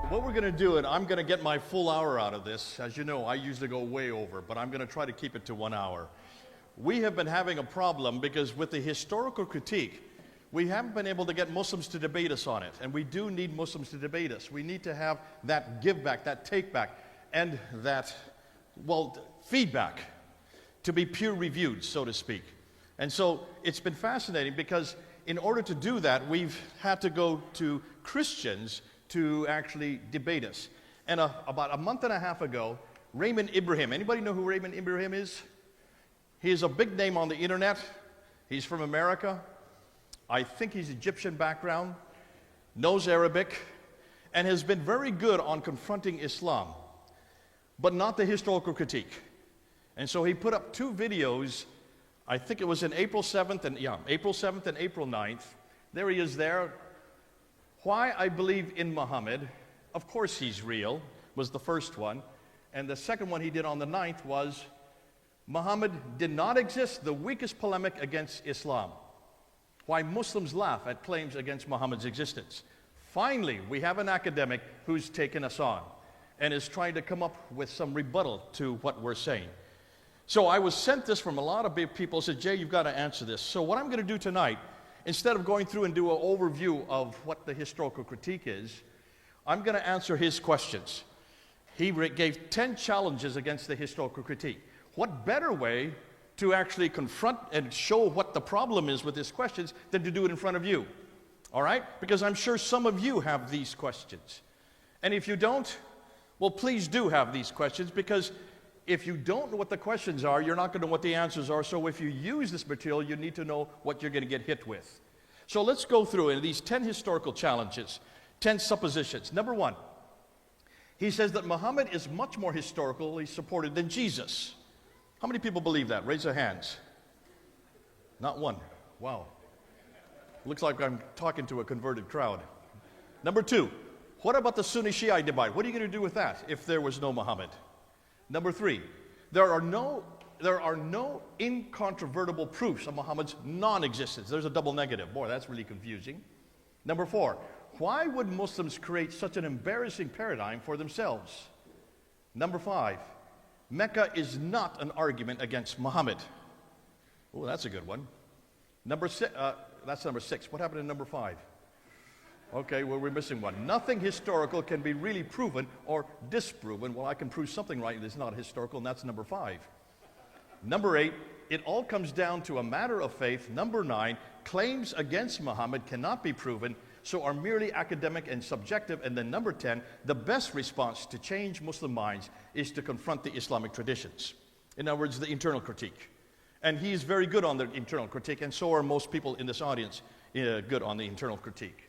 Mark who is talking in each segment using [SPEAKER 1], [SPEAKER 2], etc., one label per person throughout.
[SPEAKER 1] what we're going to do, and I'm going to get my full hour out of this. As you know, I usually go way over, but I'm going to try to keep it to 1 hour. We have been having a problem because with the historical critique, we haven't been able to get Muslims to debate us on it. And we do need Muslims to debate us. We need to have that give back, that take back, and that, well, feedback to be peer reviewed, so to speak. And so it's been fascinating because in order to do that, we've had to go to Christians to actually debate us. And about a month and a half ago, Raymond Ibrahim, anybody know who Raymond Ibrahim is? He is a big name on the internet. He's from America. I think he's Egyptian background, knows Arabic, and has been very good on confronting Islam, but not the historical critique. And so he put up 2 videos. I think it was in April 7th and April 9th. There he is there. Why I believe in Muhammad. Of course he's real, was the first one. And the second one he did on the 9th was Muhammad did not exist, the weakest polemic against Islam. Why Muslims laugh at claims against Muhammad's existence. Finally, we have an academic who's taken us on and is trying to come up with some rebuttal to what we're saying. So I was sent this from a lot of people who said, Jay, you've got to answer this. So what I'm going to do tonight, instead of going through and do an overview of what the historical critique is, I'm going to answer his questions. He gave 10 challenges against the historical critique. What better way to actually confront and show what the problem is with his questions than to do it in front of you? All right? Because I'm sure some of you have these questions. And if you don't, well, please do have these questions, because if you don't know what the questions are, you're not going to know what the answers are. So if you use this material, you need to know what you're going to get hit with. So let's go through it. These 10 historical challenges, 10 suppositions. Number 1, he says that Muhammad is much more historically supported than Jesus. How many people believe that? Raise your hands. Not one. Wow. Looks like I'm talking to a converted crowd. Number 2, what about the Sunni-Shiite divide? What are you going to do with that if there was no Muhammad? Number 3, there are no incontrovertible proofs of Muhammad's non-existence. There's a double negative. Boy, that's really confusing. Number 4, why would Muslims create such an embarrassing paradigm for themselves? Number 5, Mecca is not an argument against Muhammad. Oh, that's a good one. That's number 6. What happened to number 5? Okay, well, we're missing one. Nothing historical can be really proven or disproven. Well, I can prove something right that's not historical, and that's number 5. Number 8, it all comes down to a matter of faith. Number 9, claims against Muhammad cannot be proven, so are merely academic and subjective. And then number 10, the best response to change Muslim minds is to confront the Islamic traditions. In other words, the internal critique. And he's very good on the internal critique, and so are most people in this audience good on the internal critique.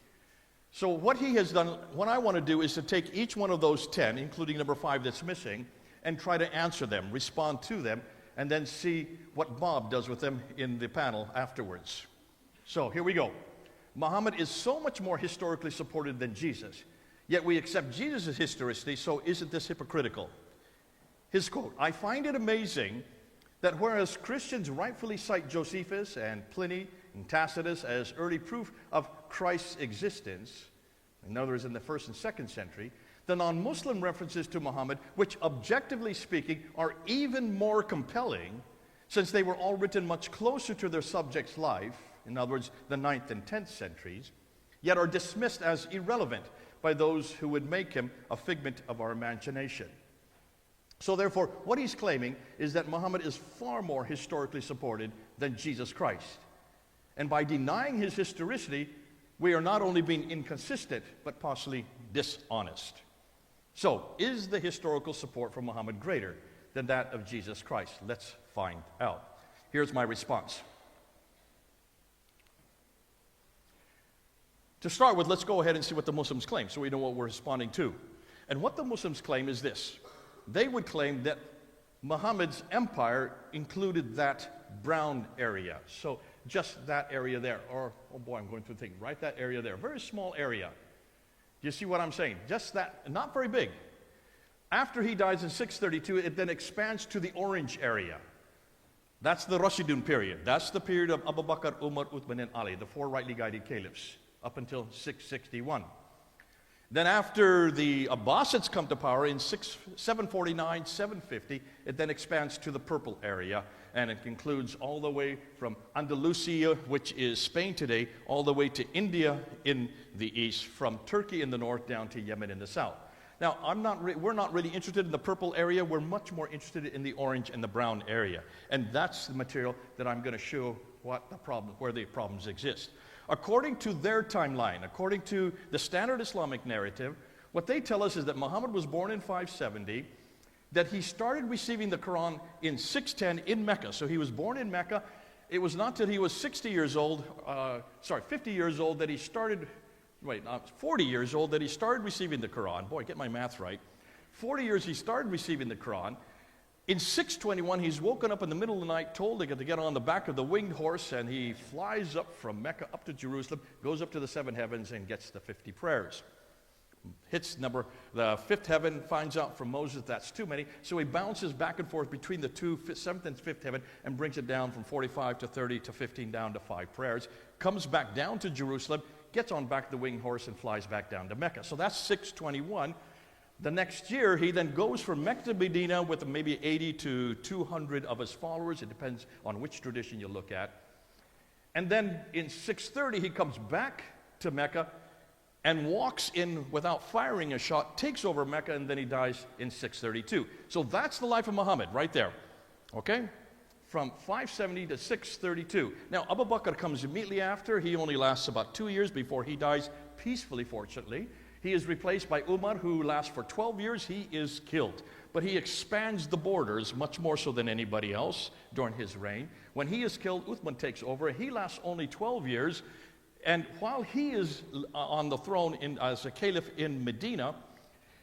[SPEAKER 1] So what he has done, what I want to do is to take each one of those 10, including number 5 that's missing, and try to answer them, respond to them, and then see what Bob does with them in the panel afterwards. So here we go. Muhammad is so much more historically supported than Jesus, yet we accept Jesus' historicity, so isn't this hypocritical? His quote, I find it amazing that whereas Christians rightfully cite Josephus and Pliny and Tacitus as early proof of Christ's existence, in other words, in the 1st and 2nd century, the non-Muslim references to Muhammad, which objectively speaking are even more compelling, since they were all written much closer to their subject's life, in other words, the 9th and 10th centuries, yet are dismissed as irrelevant by those who would make him a figment of our imagination. So therefore, what he's claiming is that Muhammad is far more historically supported than Jesus Christ. And by denying his historicity, we are not only being inconsistent, but possibly dishonest. So, is the historical support for Muhammad greater than that of Jesus Christ? Let's find out. Here's my response. To start with, let's go ahead and see what the Muslims claim so we know what we're responding to. And what the Muslims claim is this. They would claim that Muhammad's empire included that brown area. So just that area there, or, oh boy, I'm going through the thing, right that area there, very small area. Do you see what I'm saying? Just that, not very big. After he dies in 632, it then expands to the orange area. That's the Rashidun period. That's the period of Abu Bakr, Umar, Uthman, and Ali, the 4 rightly guided caliphs, up until 661. Then after the Abbasids come to power in 749, 750, it then expands to the purple area, and it includes all the way from Andalusia, which is Spain today, all the way to India in the east, from Turkey in the north down to Yemen in the south. Now, we're not really interested in the purple area. We're much more interested in the orange and the brown area, and that's the material that I'm going to show where the problems exist. According to their timeline, according to the standard Islamic narrative, what they tell us is that Muhammad was born in 570, that he started receiving the Quran in 610 in Mecca. So he was born in Mecca. It was not till he was 50 years old that he started, 40 years old that he started receiving the Quran. Boy, get my math right. 40 years he started receiving the Quran. In 621, he's woken up in the middle of the night, told to get on the back of the winged horse, and he flies up from Mecca up to Jerusalem, goes up to the seven heavens, and gets the 50 prayers. Hits the fifth heaven, finds out from Moses that's too many, so he bounces back and forth between the seventh and fifth heaven, and brings it down from 45 to 30 to 15 down to 5 prayers, comes back down to Jerusalem, gets on back the winged horse, and flies back down to Mecca. So that's 621. The next year, he then goes from Mecca to Medina with maybe 80 to 200 of his followers. It depends on which tradition you look at. And then in 630, he comes back to Mecca and walks in without firing a shot, takes over Mecca, and then he dies in 632. So that's the life of Muhammad right there, okay? From 570 to 632. Now, Abu Bakr comes immediately after. He only lasts about 2 years before he dies peacefully, fortunately. He is replaced by Umar, who lasts for 12 years. He is killed. But he expands the borders much more so than anybody else during his reign. When he is killed, Uthman takes over. He lasts only 12 years. And while he is on the throne as a caliph in Medina,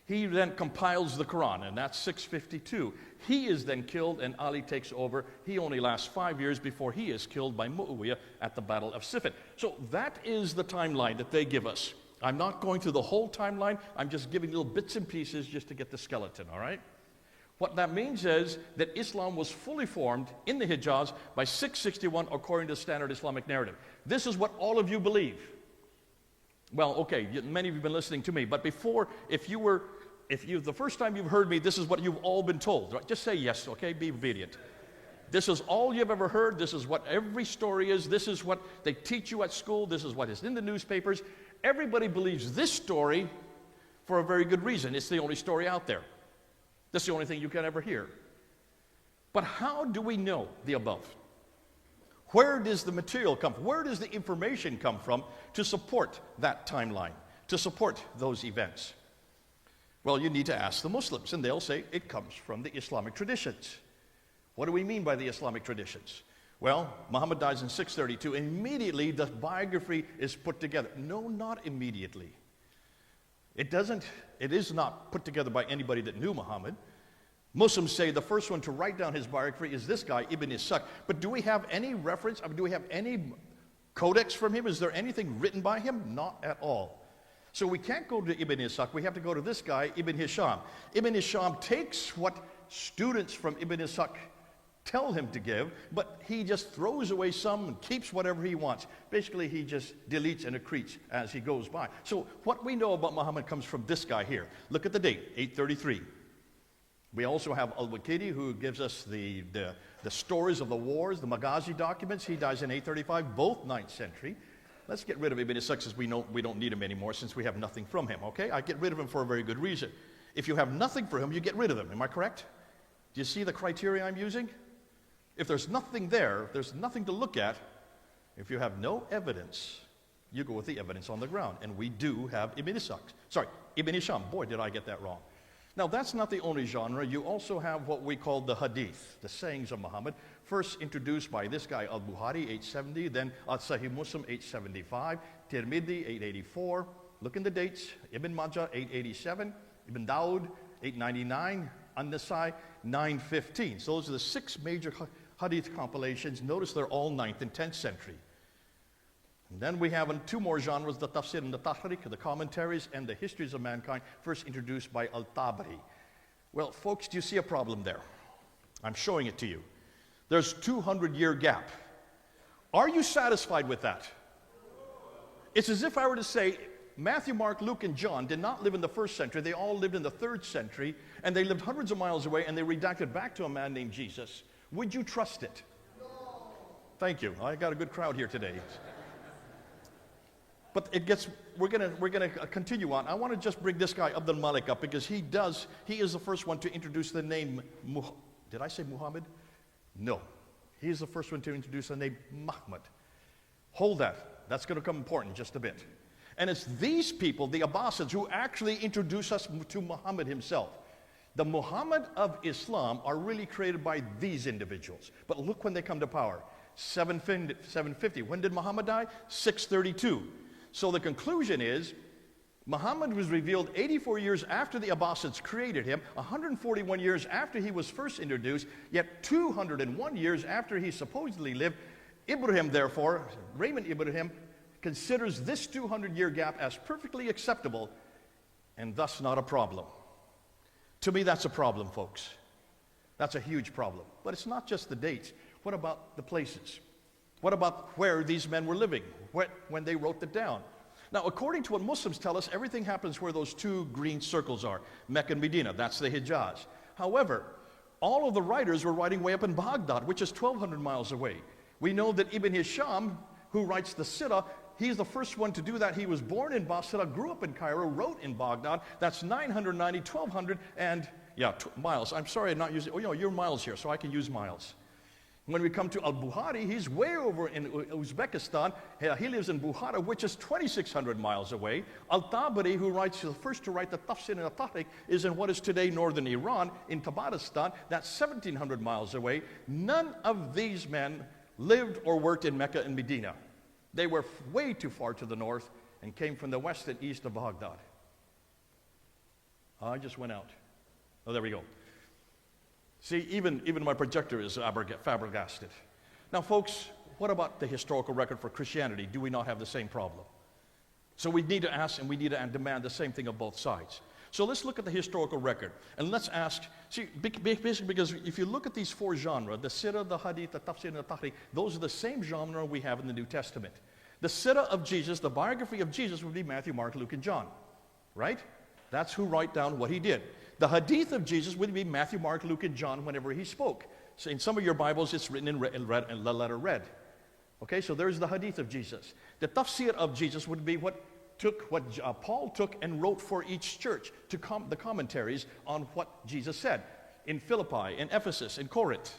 [SPEAKER 1] he then compiles the Quran, and that's 652. He is then killed, and Ali takes over. He only lasts 5 years before he is killed by Muawiyah at the Battle of Siffin. So that is the timeline that they give us. I'm not going through the whole timeline. I'm just giving little bits and pieces just to get the skeleton, all right? What that means is that Islam was fully formed in the Hijaz by 661 according to the standard Islamic narrative. This is what all of you believe. Well, okay, many of you have been listening to me, but before, if the first time you've heard me, this is what you've all been told, right? Just say yes, okay? Be obedient. This is all you've ever heard. This is what every story is. This is what they teach you at school. This is what is in the newspapers. Everybody believes this story for a very good reason. It's the only story out there. That's the only thing you can ever hear. But how do we know the above? Where does the material come from? Where does the information come from to support that timeline, to support those events? Well, you need to ask the Muslims, and they'll say it comes from the Islamic traditions. What do we mean by the Islamic traditions? Well, Muhammad dies in 632. Immediately, the biography is put together. No, not immediately. It is not put together by anybody that knew Muhammad. Muslims say the first one to write down his biography is this guy, Ibn Ishaq. But do we have any reference? Do we have any codex from him? Is there anything written by him? Not at all. So we can't go to Ibn Ishaq. We have to go to this guy, Ibn Hisham. Ibn Hisham takes what students from Ibn Ishaq tell him to give, but he just throws away some and keeps whatever he wants. Basically, he just deletes and accretes as he goes by. So what we know about Muhammad comes from this guy here. Look at the date, 833. We also have Al-Waqidi, who gives us the stories of the wars, the Maghazi documents. He dies in 835, both 9th century. Let's get rid of Ibn Ishaq since we don't need him anymore, since we have nothing from him, okay? I get rid of him for a very good reason. If you have nothing for him, you get rid of him. Am I correct? Do you see the criteria I'm using? If there's nothing there, if there's nothing to look at, if you have no evidence, you go with the evidence on the ground. And we do have Ibn Hisham. Boy, did I get that wrong. Now, that's not the only genre. You also have what we call the hadith, the sayings of Muhammad, first introduced by this guy, Al-Bukhari, 870, then Al-Sahih Muslim, 875, Tirmidhi, 884. Look in the dates. Ibn Majah, 887, Ibn Dawud, 899, An-Nasai, 915. So those are the 6 major hadith compilations. Notice they're all 9th and 10th century. And then we have 2 more genres, the tafsir and the tahriq, the commentaries, and the histories of mankind, first introduced by Al-Tabari. Well, folks, do you see a problem there? I'm showing it to you. There's 200-year gap. Are you satisfied with that? It's as if I were to say, Matthew, Mark, Luke, and John did not live in the 1st century. They all lived in the 3rd century, and they lived hundreds of miles away, and they redacted back to a man named Jesus. Would you trust it? No. Thank you. I got a good crowd here today. But we're gonna continue on. I want to just bring this guy, Abdul Malik, up because he is the first one to introduce the name, did I say Muhammad? No. He is the first one to introduce the name Muhammad. Hold that. That's going to come important in just a bit. And it's these people, the Abbasids, who actually introduce us to Muhammad himself. The Muhammad of Islam are really created by these individuals. But look when they come to power. 750. When did Muhammad die? 632. So the conclusion is, Muhammad was revealed 84 years after the Abbasids created him, 141 years after he was first introduced, yet 201 years after he supposedly lived. Ibrahim, therefore, Raymond Ibrahim, considers this 200-year gap as perfectly acceptable and thus not a problem. To me, that's a problem, folks. That's a huge problem. But it's not just the dates. What about the places? What about where these men were living when they wrote it down? Now, according to what Muslims tell us, everything happens where those 2 green circles are, Mecca and Medina. That's the Hijaz. However, all of the writers were writing way up in Baghdad, which is 1,200 miles away. We know that Ibn Hisham, who writes the Sirah, he's the first one to do that. He was born in Basra, grew up in Cairo, wrote in Baghdad. That's 990, 1,200, and miles. I'm sorry I'm not using, you're miles here, so I can use miles. When we come to Al-Bukhari, he's way over in Uzbekistan. He lives in Bukhara, which is 2,600 miles away. Al-Tabari, who writes the first to write the Tafsir and Al-Tahriq, is in what is today northern Iran, in Tabaristan. That's 1,700 miles away. None of these men lived or worked in Mecca and Medina. They were way too far to the north and came from the west and east of Baghdad. I just went out. Oh, there we go. See, even my projector is flabbergasted. Now, folks, what about the historical record for Christianity? Do we not have the same problem? So we need to ask and we need to demand the same thing of both sides. So let's look at the historical record. And let's ask, see, basically because if you look at these 4 genres, the Sirah, the Hadith, the Tafsir, and the Tahriq, those are the same genre we have in the New Testament. The Sirah of Jesus, the biography of Jesus, would be Matthew, Mark, Luke, and John. Right? That's who write down what he did. The Hadith of Jesus would be Matthew, Mark, Luke, and John whenever he spoke. So in some of your Bibles, it's written in the letter red. Okay, so there's the Hadith of Jesus. The Tafsir of Jesus would be what Paul took and wrote for each church, the commentaries on what Jesus said in Philippi, in Ephesus, in Corinth.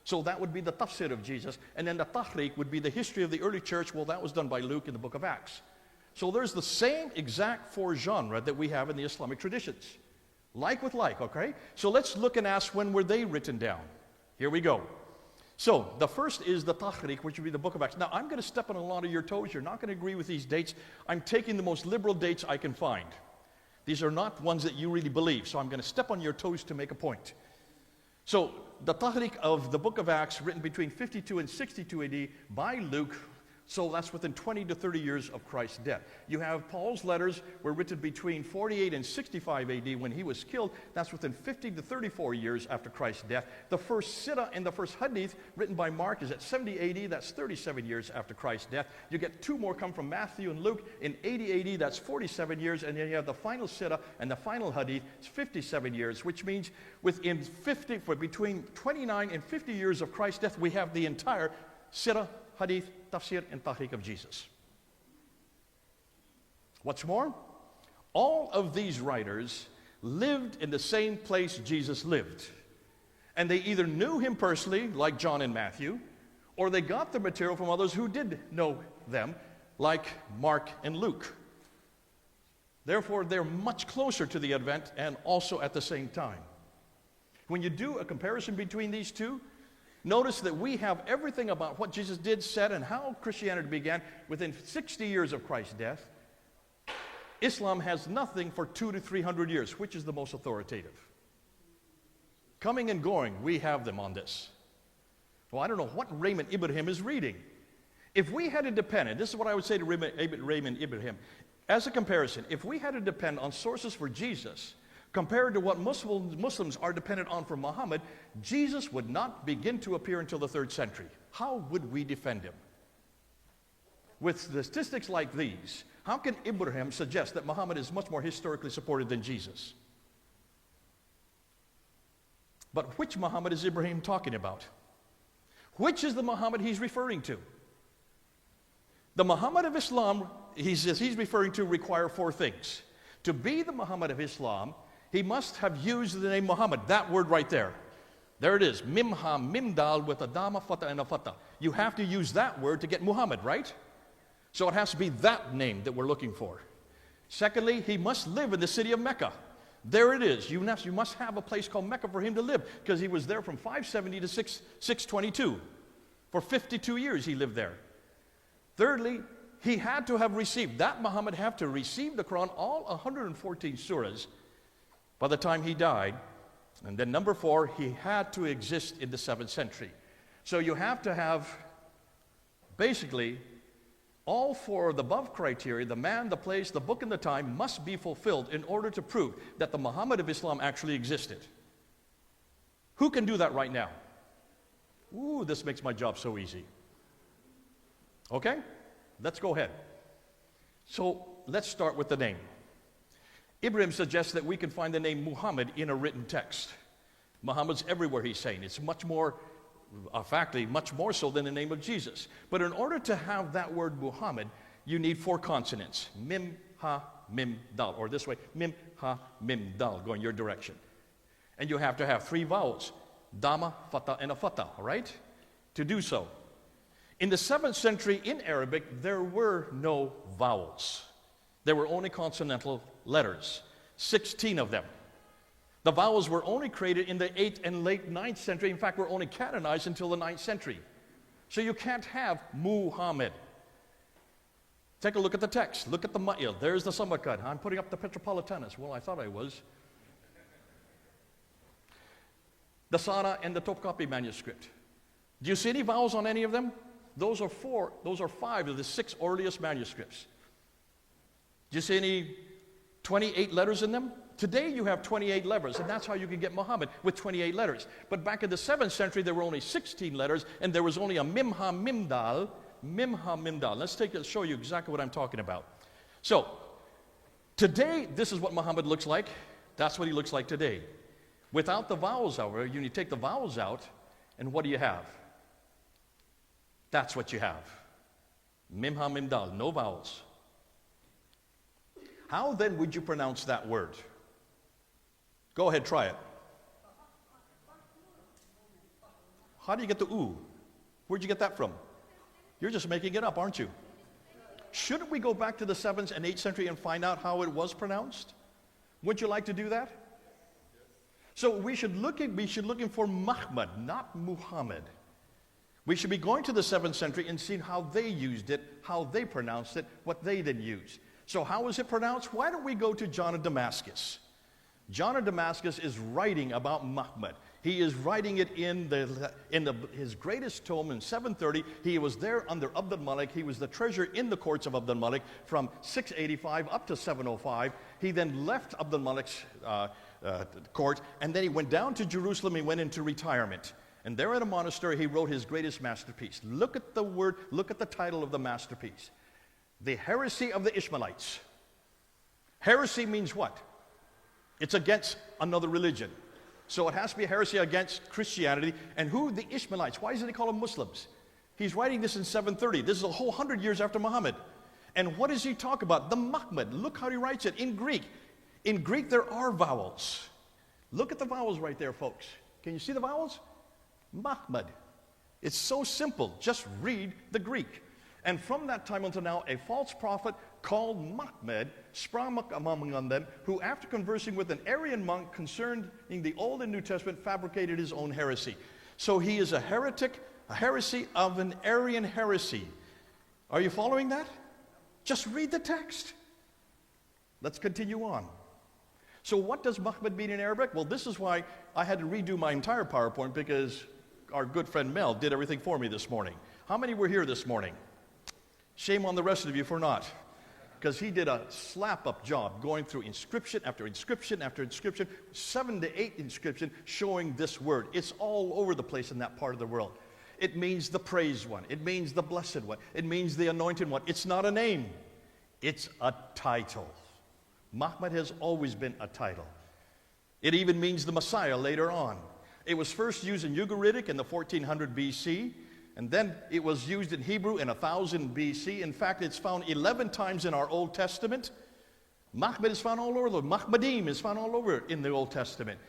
[SPEAKER 1] So that would be the Tafsir of Jesus. And then the Tahriq would be the history of the early church. Well, that was done by Luke in the book of Acts. So there's the same exact 4 genres that we have in the Islamic traditions. Like with like, okay? So let's look and ask, when were they written down? Here we go. So the first is the Tahriq, which would be the book of Acts. Now, I'm going to step on a lot of your toes. You're not going to agree with these dates. I'm taking the most liberal dates I can find. These are not ones that you really believe, so I'm going to step on your toes to make a point. So the Tahriq of the book of Acts, written between 52 and 62 AD by Luke. So that's within 20 to 30 years of Christ's death. You have Paul's letters were written between 48 and 65 AD when he was killed. That's within 50 to 34 years after Christ's death. The first Sirah and the first Hadith written by Mark is at 70 AD. That's 37 years after Christ's death. You get 2 more come from Matthew and Luke in 80 AD. That's 47 years. And then you have the final Sirah and the final Hadith. It's 57 years, which means between 29 and 50 years of Christ's death, we have the entire Sirah, Hadith, Tafsir, and Tahriq of Jesus. What's more, all of these writers lived in the same place Jesus lived. And they either knew him personally, like John and Matthew, or they got the material from others who did know them, like Mark and Luke. Therefore, they're much closer to the event and also at the same time. When you do a comparison between these two, notice that we have everything about what Jesus did, said, and how Christianity began within 60 years of Christ's death. Islam has nothing for 200 to 300 years. Which is the most authoritative? Coming and going, we have them on this. Well, I don't know what Raymond Ibrahim is reading. If we had to depend, and this is what I would say to Raymond Ibrahim, as a comparison, if we had to depend on sources for Jesus, compared to what Muslims are dependent on for Muhammad, Jesus would not begin to appear until the 3rd century. How would we defend him? with statistics like these, how can Ibrahim suggest that Muhammad is much more historically supported than Jesus? But which Muhammad is Ibrahim talking about? Which is the Muhammad he's referring to? The Muhammad of Islam, he's referring to, require 4 things. To be the Muhammad of Islam, he must have used the name Muhammad, that word right there. There it is, mimha, mimdal, with a dama, fatah, and a fatah. You have to use that word to get Muhammad, right? So it has to be that name that we're looking for. Secondly, he must live in the city of Mecca. There it is. You must have a place called Mecca for him to live, because he was there from 570 to 622. For 52 years he lived there. Thirdly, he had to have received, that Muhammad had to receive the Quran, all 114 surahs, by the time he died. And then number 4, he had to exist in the 7th century. So you have to have basically all 4 of the above criteria, the man, the place, the book, and the time, must be fulfilled in order to prove that the Muhammad of Islam actually existed. Who can do that right now? Ooh, this makes my job so easy. Okay, let's go ahead. So let's start with the name. Ibrahim suggests that we can find the name Muhammad in a written text. Muhammad's everywhere, he's saying. It's much more, factly, much more so than the name of Jesus. But in order to have that word Muhammad, you need 4 consonants. Mim, ha, mim, dal. Or this way, mim, ha, mim, dal, going your direction. And you have to have 3 vowels. Dama, fatah, and a fatah, all right? To do so. In the 7th century in Arabic, there were no vowels. There were only consonantal letters, 16 of them. The vowels were only created in the 8th and late 9th century. In fact, were only canonized until the 9th century. So you can't have Muhammad. Take a look at the text. Look at the Ma'il. There's the Samarkand. I'm putting up the Petropolitanus. Well, I thought I was. The Sana and the Topkapi manuscript. Do you see any vowels on any of them? Those are 5 of the 6 earliest manuscripts. Do you see any 28 letters in them? Today you have 28 letters, and that's how you can get Muhammad, with 28 letters. But back in the 7th century, there were only 16 letters, and there was only a mimha mimdal. Mimha mimdal. Let's show you exactly what I'm talking about. So, today, this is what Muhammad looks like. That's what he looks like today. Without the vowels, however, you take the vowels out, and what do you have? That's what you have. Mimha mimdal, no vowels. How then would you pronounce that word? Go ahead, try it. How do you get the oo? Where'd you get that from? You're just making it up, aren't you? Shouldn't we go back to the 7th and 8th century and find out how it was pronounced? Would you like to do that? So we should be looking for Muhammad, not Muhammad. We should be going to the 7th century and seeing how they used it, how they pronounced it, what they did use. So how is it pronounced? Why don't we go to John of Damascus? John of Damascus is writing about Muhammad. He is writing it in his greatest tome in 730. He was there under Abd al-Malik. He was the treasurer in the courts of Abd al-Malik from 685 up to 705. He then left Abd al-Malik's court, and then he went down to Jerusalem. He went into retirement. And there at a monastery, he wrote his greatest masterpiece. Look at the word, look at the title of the masterpiece. The Heresy of the Ishmaelites. Heresy means what? It's against another religion. So it has to be a heresy against Christianity. And who? The Ishmaelites. Why doesn't he call them Muslims? He's writing this in 730. This is a whole 100 years after Muhammad. And what does he talk about? The Muhammad. Look how he writes it in Greek. In Greek, there are vowels. Look at the vowels right there, folks. Can you see the vowels? Muhammad. It's so simple. Just read the Greek. And from that time until now, a false prophet called Muhammad sprang up among them, who after conversing with an Arian monk concerning the Old and New Testament, fabricated his own heresy. So he is a heretic, a heresy of an Arian heresy. Are you following that? Just read the text. Let's continue on. So what does Muhammad mean in Arabic? Well, this is why I had to redo my entire PowerPoint, because our good friend Mel did everything for me this morning. How many were here this morning? Shame on the rest of you for not, because he did a slap-up job going through inscription after inscription after inscription, 7 to 8 inscriptions showing this word. It's all over the place in that part of the world. It means the praised one. It means the blessed one. It means the anointed one. It's not a name. It's a title. Muhammad has always been a title. It even means the Messiah later on. It was first used in Ugaritic in the 1400 BC, and then it was used in Hebrew in 1000 BC. In fact, it's found 11 times in our Old Testament. Muhammad is found all over. Mahmadim is found all over in the Old Testament.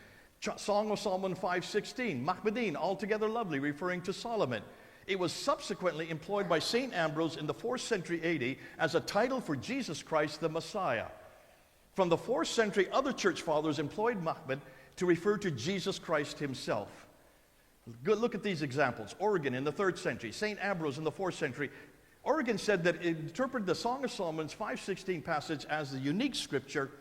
[SPEAKER 1] Song of Solomon 5:16, Mahmadin, altogether lovely, referring to Solomon. It was subsequently employed by St. Ambrose in the 4th century AD as a title for Jesus Christ, the Messiah. From the 4th century, other church fathers employed Muhammad to refer to Jesus Christ himself. Good, look at these examples. Origen in the 3rd century, St. Ambrose in the 4th century. Origen said that it interpreted the Song of Solomon's 5:16 passage as the unique scripture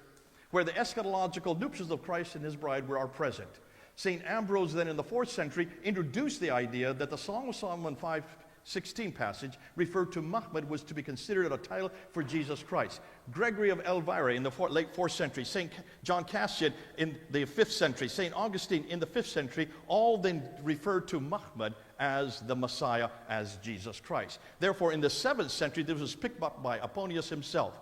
[SPEAKER 1] where the eschatological nuptials of Christ and his bride are present. St. Ambrose then in the 4th century introduced the idea that the Song of Solomon 5:16 passage referred to Muhammad was to be considered a title for Jesus Christ. Gregory of Elvira in the late 4th century, St. John Cassian in the 5th century, St. Augustine in the 5th century, all then referred to Muhammad as the Messiah, as Jesus Christ. Therefore, in the 7th century, this was picked up by Apollonius himself.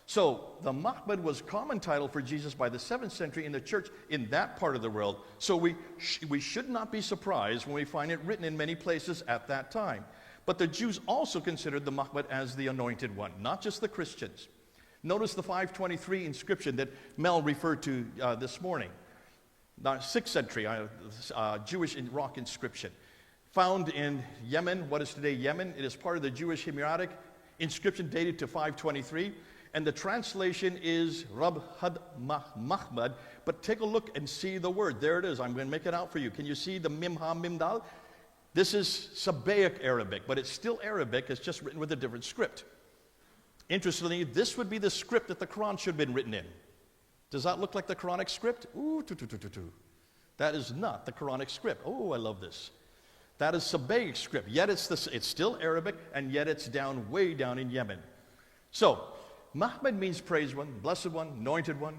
[SPEAKER 1] So, the Muhammad was common title for Jesus by the 7th century in the church in that part of the world. So we should not be surprised when we find it written in many places at that time. But the Jews also considered the Muhammad as the anointed one, not just the Christians. Notice the 523 inscription that Mel referred to this morning. The 6th century Jewish rock inscription. Found in Yemen, what is today Yemen. It is part of the Jewish Himyaritic inscription dated to 523. And the translation is Rab Had Mahmad. But take a look and see the word. There it is. I'm going to make it out for you. Can you see the Mim Ha Mim Dal? This is Sabbaic Arabic, but it's still Arabic. It's just written with a different script. Interestingly, this would be the script that the Quran should have been written in. Does that look like the Quranic script? Ooh, That is not the Quranic script. Oh, I love this. That is Sabbaic script. Yet it's still Arabic, and yet it's way down in Yemen. So, Muhammad means praised one, blessed one, anointed one,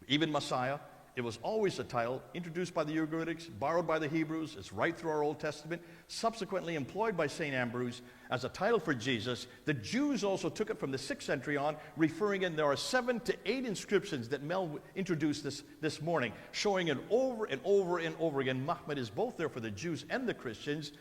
[SPEAKER 1] even Messiah. It was always a title introduced by the Ugaritic, borrowed by the Hebrews. It's right through our Old Testament, subsequently employed by St. Ambrose as a title for Jesus. The Jews also took it from the 6th century on, referring in. There are 7 to 8 inscriptions that Mel introduced this morning, showing it over and over and over again. Muhammad is both there for the Jews and the Christians.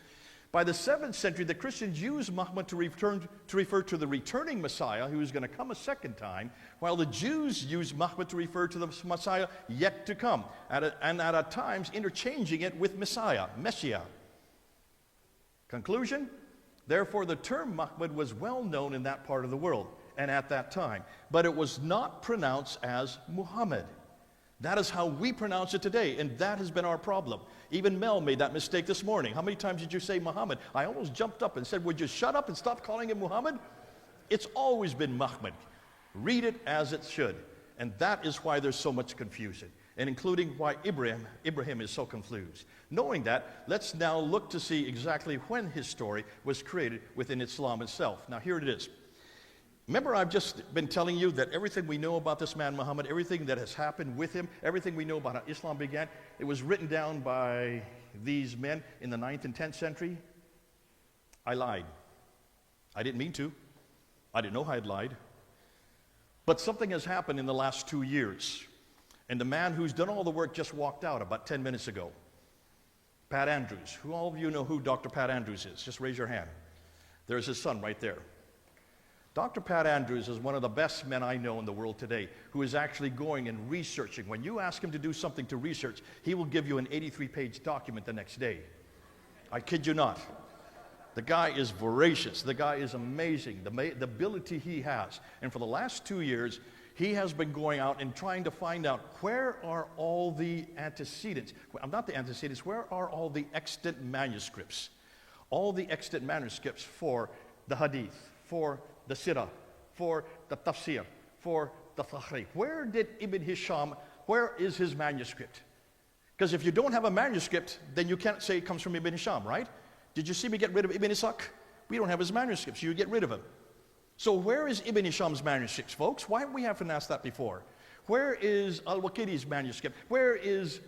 [SPEAKER 1] By the 7th century, the Christians used Muhammad to refer to the returning Messiah, who is going to come a second time, while the Jews used Muhammad to refer to the Messiah yet to come, and at times interchanging it with Messiah. Conclusion? Therefore, the term Muhammad was well known in that part of the world and at that time, but it was not pronounced as Muhammad. That is how we pronounce it today, and that has been our problem. Even Mel made that mistake this morning. How many times did you say Muhammad? I almost jumped up and said, would you shut up and stop calling him Muhammad? It's always been Muhammad. Read it as it should. And that is why there's so much confusion, and including why Ibrahim is so confused. Knowing that, let's now look to see exactly when his story was created within Islam itself. Now here it is. Remember, I've just been telling you that everything we know about this man Muhammad, everything that has happened with him, everything we know about how Islam began, it was written down by these men in the 9th and 10th century. I lied. I didn't mean to. I didn't know I had lied. But something has happened in the last 2 years. And the man who's done all the work just walked out about 10 minutes ago. Pat Andrews. Who all of you know who Dr. Pat Andrews is? Just raise your hand. There's his son right there. Dr. Pat Andrews is one of the best men I know in the world today, who is actually going and researching. When you ask him to do something to research, he will give you an 83-page document the next day. I kid you not. The guy is voracious. The guy is amazing, the ability he has. And for the last 2 years, he has been going out and trying to find out where are all the antecedents. Well, not the antecedents, where are all the extant manuscripts? All the extant manuscripts for the Hadith, for the Sirah, for the Tafsir, for the Tahrir. Where did Ibn Hisham, where is his manuscript? Because if you don't have a manuscript, then you can't say it comes from Ibn Hisham, right? Did you see me get rid of Ibn Ishaq? We don't have his manuscripts, so you get rid of him. So where is Ibn Hisham's manuscripts, folks? Why haven't we asked that before? Where is Al-Waqid's manuscript? Where is,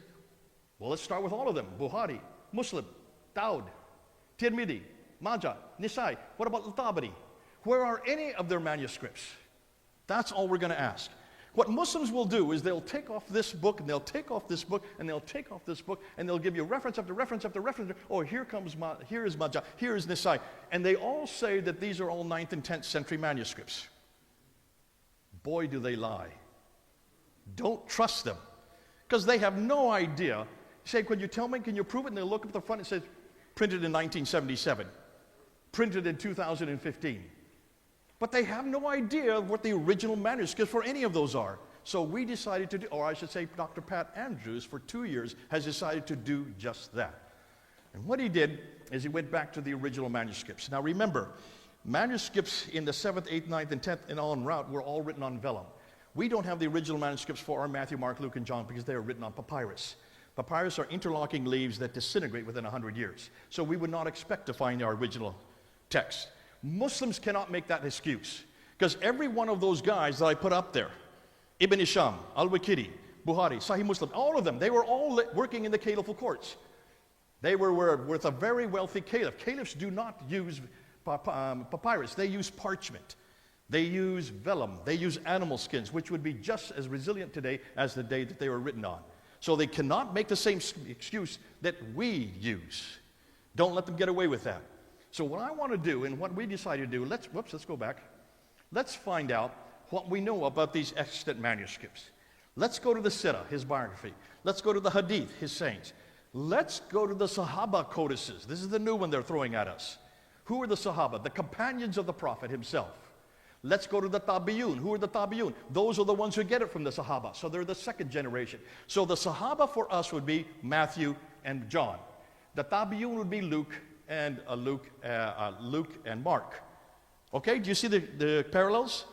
[SPEAKER 1] well, let's start with all of them. Bukhari, Muslim, Dawud. Tirmidhi, Majah, Nisai. What about Al-Tabari? Where are any of their manuscripts? That's all we're going to ask. What Muslims will do is they'll take off this book, and they'll take off this book, and they'll take off this book, and they'll give you reference after reference after reference. Oh, here is Majah, here is Nisai. And they all say that these are all 9th and 10th century manuscripts. Boy, do they lie. Don't trust them, because they have no idea. You say, could you tell me, can you prove it? And they'll look up the front and say, printed in 1977, printed in 2015. But they have no idea what the original manuscripts for any of those are. So we decided to do, or I should say Dr. Pat Andrews for 2 years has decided to do just that. And what he did is he went back to the original manuscripts. Now remember, manuscripts in the 7th, 8th, 9th, and 10th and on route were all written on vellum. We don't have the original manuscripts for our Matthew, Mark, Luke, and John because they are written on papyrus. Papyrus are interlocking leaves that disintegrate within 100 years. So we would not expect to find our original text. Muslims cannot make that excuse, because every one of those guys that I put up there, Ibn Isham, Al-Waqidi, Bukhari, Sahih Muslim, all of them, they were all working in the caliphal courts. They were with a very wealthy caliph. Caliphs do not use papyrus. They use parchment. They use vellum. They use animal skins, which would be just as resilient today as the day that they were written on. So they cannot make the same excuse that we use. Don't let them get away with that. So what I want to do, and what we decided to do, let's go back. Let's find out what we know about these extant manuscripts. Let's go to the Sirah, his biography. Let's go to the Hadith, his sayings. Let's go to the Sahaba codices. This is the new one they're throwing at us. Who are the Sahaba? The companions of the Prophet himself. Let's go to the Tabi'un. Who are the Tabi'un? Those are the ones who get it from the Sahaba. So they're the second generation. So the Sahaba for us would be Matthew and John. The Tabi'un would be Luke and Mark. Okay, do you see the parallels?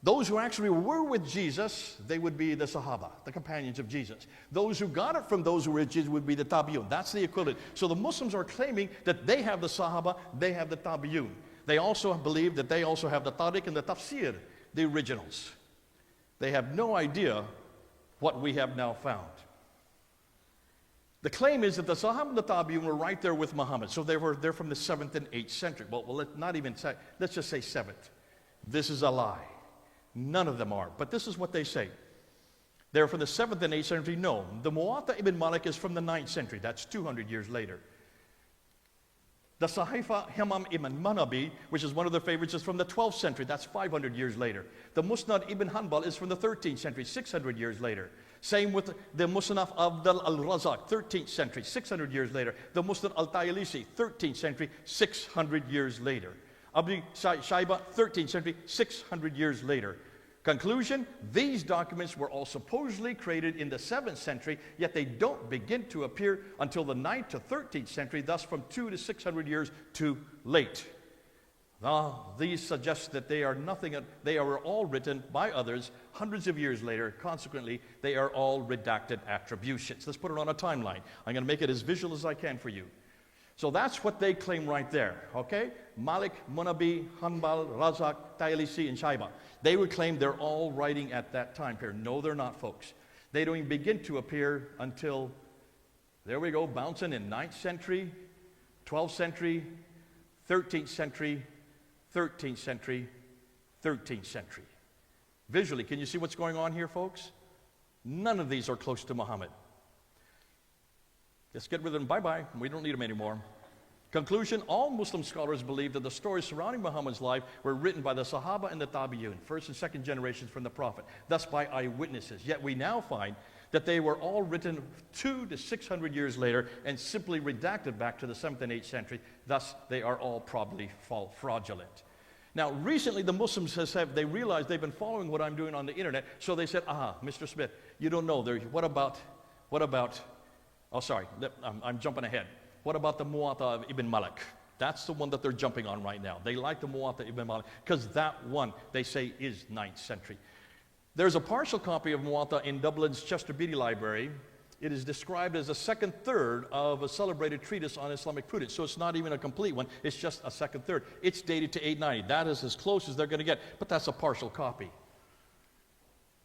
[SPEAKER 1] Those who actually were with Jesus, they would be the Sahaba, the companions of Jesus. Those who got it from those who were with Jesus would be the Tabi'un. That's the equivalent. So the Muslims are claiming that they have the Sahaba, they have the Tabi'un. They also believe that they also have the Tariq and the Tafsir, the originals. They have no idea what we have now found. The claim is that the Sahaba and the Tabi'un were right there with Muhammad. So they're from the 7th and 8th century. Well, let's just say 7th. This is a lie. None of them are. But this is what they say. They're from the 7th and 8th century. No. The Muwatta ibn Malik is from the 9th century. That's 200 years later. The Sahifa Himam ibn Manabi, which is one of their favorites, is from the 12th century. That's 500 years later. The Musnad ibn Hanbal is from the 13th century, 600 years later. Same with the Musnad Abdul al-Razak, 13th century, 600 years later. The Musnad al-Tayalisi, 13th century, 600 years later. Abu Shaiba, 13th century, 600 years later. Conclusion, these documents were all supposedly created in the 7th century, yet they don't begin to appear until the 9th to 13th century, thus from 200 to 600 years too late. These suggest that they are all written by others hundreds of years later. Consequently, they are all redacted attributions. Let's put it on a timeline. I'm going to make it as visual as I can for you. So that's what they claim right there, okay? Malik, Munabi, Hanbal, Razak, Tayalisi, and Shaiba. They would claim they're all writing at that time period. No, they're not, folks. They don't even begin to appear until, there we go, bouncing in 9th century, 12th century, 13th century, 13th century, 13th century. Visually, can you see what's going on here, folks? None of these are close to Muhammad. Let's get rid of them. Bye-bye. We don't need them anymore. Conclusion, all Muslim scholars believe that the stories surrounding Muhammad's life were written by the Sahaba and the Tabi'un, first and second generations from the Prophet, thus by eyewitnesses. Yet we now find that they were all written 200 to 600 years later and simply redacted back to the 7th and 8th century. Thus, they are all probably fraudulent. Now, recently the Muslims they realized they've been following what I'm doing on the internet, so they said, Mr. Smith, you don't know. What about, oh, sorry, I'm jumping ahead. What about the Muwatta of Ibn Malik? That's the one that they're jumping on right now. They like the Muwatta Ibn Malik because that one, they say, is 9th century. There's a partial copy of Muwatta in Dublin's Chester Beatty Library. It is described as a second third of a celebrated treatise on Islamic prudence. So it's not even a complete one. It's just a second third. It's dated to 890. That is as close as they're going to get, but that's a partial copy.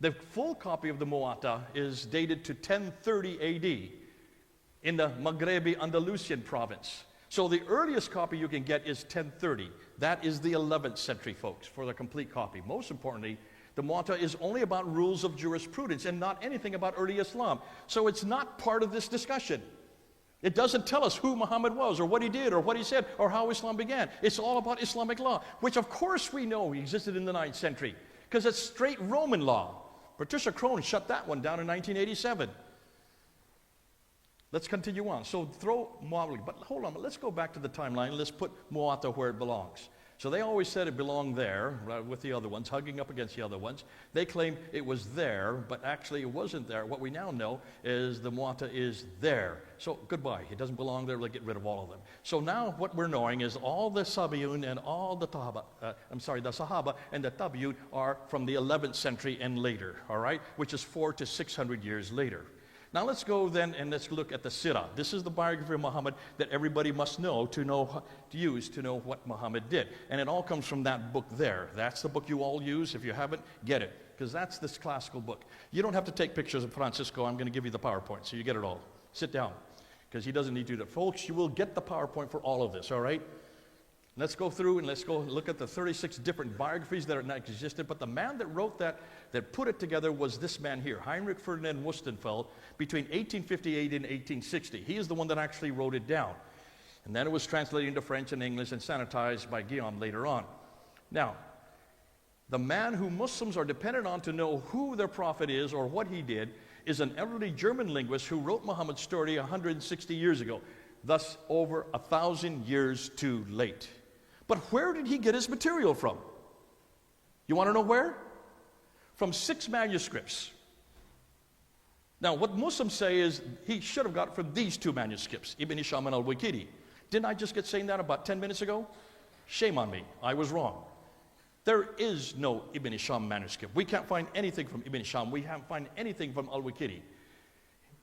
[SPEAKER 1] The full copy of the Muwatta is dated to 1030 AD in the Maghrebi Andalusian province. So the earliest copy you can get is 1030. That is the 11th century, folks, for the complete copy. Most importantly, the Muwatta is only about rules of jurisprudence and not anything about early Islam. So it's not part of this discussion. It doesn't tell us who Muhammad was or what he did or what he said or how Islam began. It's all about Islamic law, which of course we know existed in the 9th century because it's straight Roman law. Patricia Crone shut that one down in 1987. Let's continue on. So throw Muawiyah, but hold on, let's go back to the timeline. Let's put Muwatta where it belongs. So they always said it belonged there, right, with the other ones, hugging up against the other ones. They claimed it was there, but actually it wasn't there. What we now know is the Muwatta is there. So goodbye. It doesn't belong there. We'll get rid of all of them. So now what we're knowing is all the Sabiyun and all the the Sahaba and the Tabi'un are from the 11th century and later, all right, which is 400 to 600 years later. Now let's go then and let's look at the Sirah. This is the biography of Muhammad that everybody must know to use to know what Muhammad did. And it all comes from that book there. That's the book you all use. If you haven't, get it, because that's this classical book. You don't have to take pictures of Francisco. I'm going to give you the PowerPoint, so you get it all. Sit down, because he doesn't need to do that. Folks, you will get the PowerPoint for all of this, all right? Let's go through and let's go look at the 36 different biographies that existed. But the man that wrote that put it together was this man here, Heinrich Ferdinand Wustenfeld, between 1858 and 1860. He is the one that actually wrote it down. And then it was translated into French and English and sanitized by Guillaume later on. Now, the man who Muslims are dependent on to know who their prophet is or what he did is an elderly German linguist who wrote Muhammad's story 160 years ago, thus over 1,000 years too late. But where did he get his material from? You want to know where? From 6 manuscripts. Now, what Muslims say is he should have got it from these 2 manuscripts, Ibn Hisham and al-Waqidi. Didn't I just get saying that about 10 minutes ago? Shame on me. I was wrong. There is no Ibn Hisham manuscript. We can't find anything from Ibn Hisham. We can't find anything from al-Waqidi.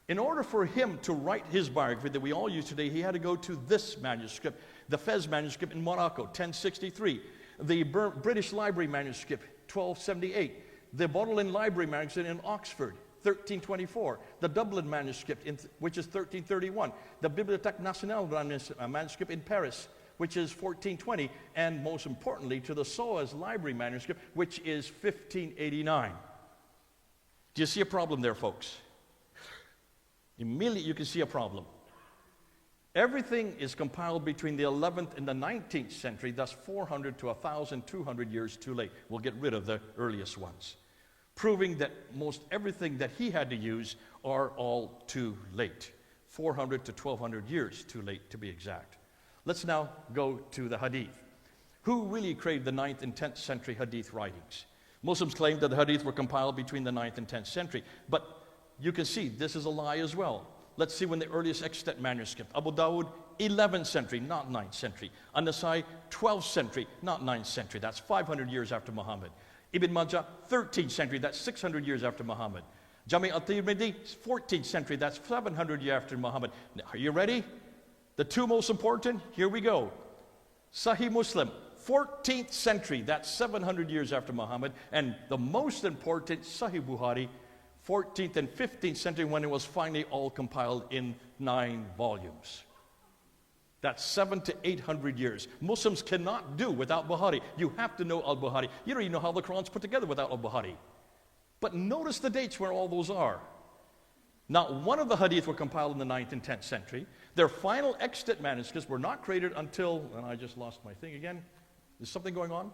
[SPEAKER 1] In order for him to write his biography that we all use today, he had to go to this manuscript, the Fez manuscript in Morocco, 1063, the British Library manuscript, 1278, the Bodleian Library manuscript in Oxford, 1324, the Dublin manuscript, which is 1331, the Bibliothèque Nationale manuscript in Paris, which is 1420, and most importantly, to the SOAS Library manuscript, which is 1589. Do you see a problem there, folks? Immediately you can see a problem. Everything is compiled between the 11th and the 19th century, thus 400 to 1,200 years too late. We'll get rid of the earliest ones, proving that most everything that he had to use are all too late. 400 to 1,200 years too late, to be exact. Let's now go to the Hadith. Who really created the 9th and 10th century Hadith writings? Muslims claim that the Hadith were compiled between the 9th and 10th century, but you can see this is a lie as well. Let's see when the earliest extant manuscript. Abu Dawud, 11th century, not 9th century. An-Nasai, 12th century, not 9th century. That's 500 years after Muhammad. Ibn Majah, 13th century. That's 600 years after Muhammad. Jami' al-Tirmidhi, 14th century. That's 700 years after Muhammad. Now, are you ready? The 2 most important, here we go. Sahih Muslim, 14th century. That's 700 years after Muhammad. And the most important, Sahih Bukhari, 14th and 15th century, when it was finally all compiled in 9 volumes. That's 700 to 800 years. Muslims cannot do without Bukhari. You have to know al-Bukhari. You don't even know how the Quran's put together without al-Bukhari. But notice the dates where all those are. Not one of the hadith were compiled in the 9th and 10th century. Their final extant manuscripts were not created until, and I just lost my thing again. Is something going on?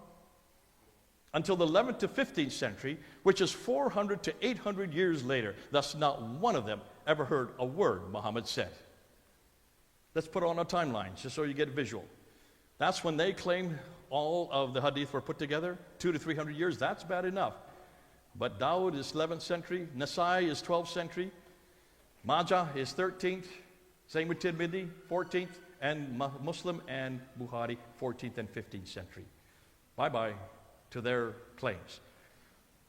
[SPEAKER 1] Until the 11th to 15th century, which is 400 to 800 years later. Thus, not one of them ever heard a word Muhammad said. Let's put it on a timeline, just so you get a visual. That's when they claim all of the hadith were put together, 200 to 300 years. That's bad enough. But Dawud is 11th century, Nasai is 12th century, Majah is 13th, same with Tirmidhi, 14th, and Muslim and Bukhari, 14th and 15th century. Bye-bye to their claims.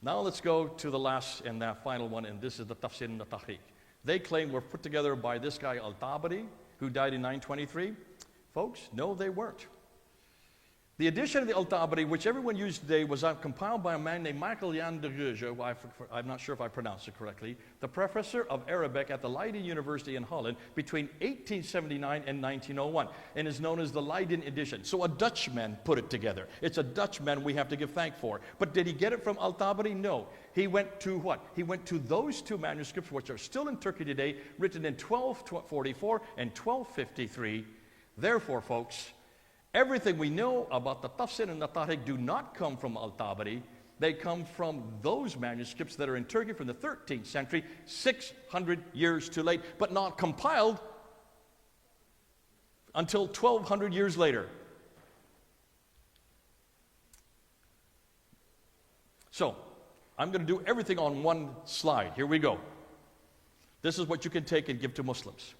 [SPEAKER 1] Now let's go to the last and the final one, and this is the Tafsir and the Tahriq. They claim were put together by this guy Al-Tabari, who died in 923. Folks, no, they weren't. The edition of the Al-Tabari, which everyone used today, was compiled by a man named Michael Jan de Geuze, who I'm not sure if I pronounced it correctly, the professor of Arabic at the Leiden University in Holland between 1879 and 1901, and is known as the Leiden edition. So a Dutchman put it together. It's a Dutchman we have to give thanks for. But did he get it from Al-Tabari? No. He went to what? He went to those two manuscripts, which are still in Turkey today, written in 1244 and 1253. Therefore, folks, everything we know about the Tafsir and the Tariq do not come from Al-Tabari. They come from those manuscripts that are in Turkey from the 13th century, 600 years too late, but not compiled until 1,200 years later. So, I'm going to do everything on one slide. Here we go. This is what you can take and give to Muslims.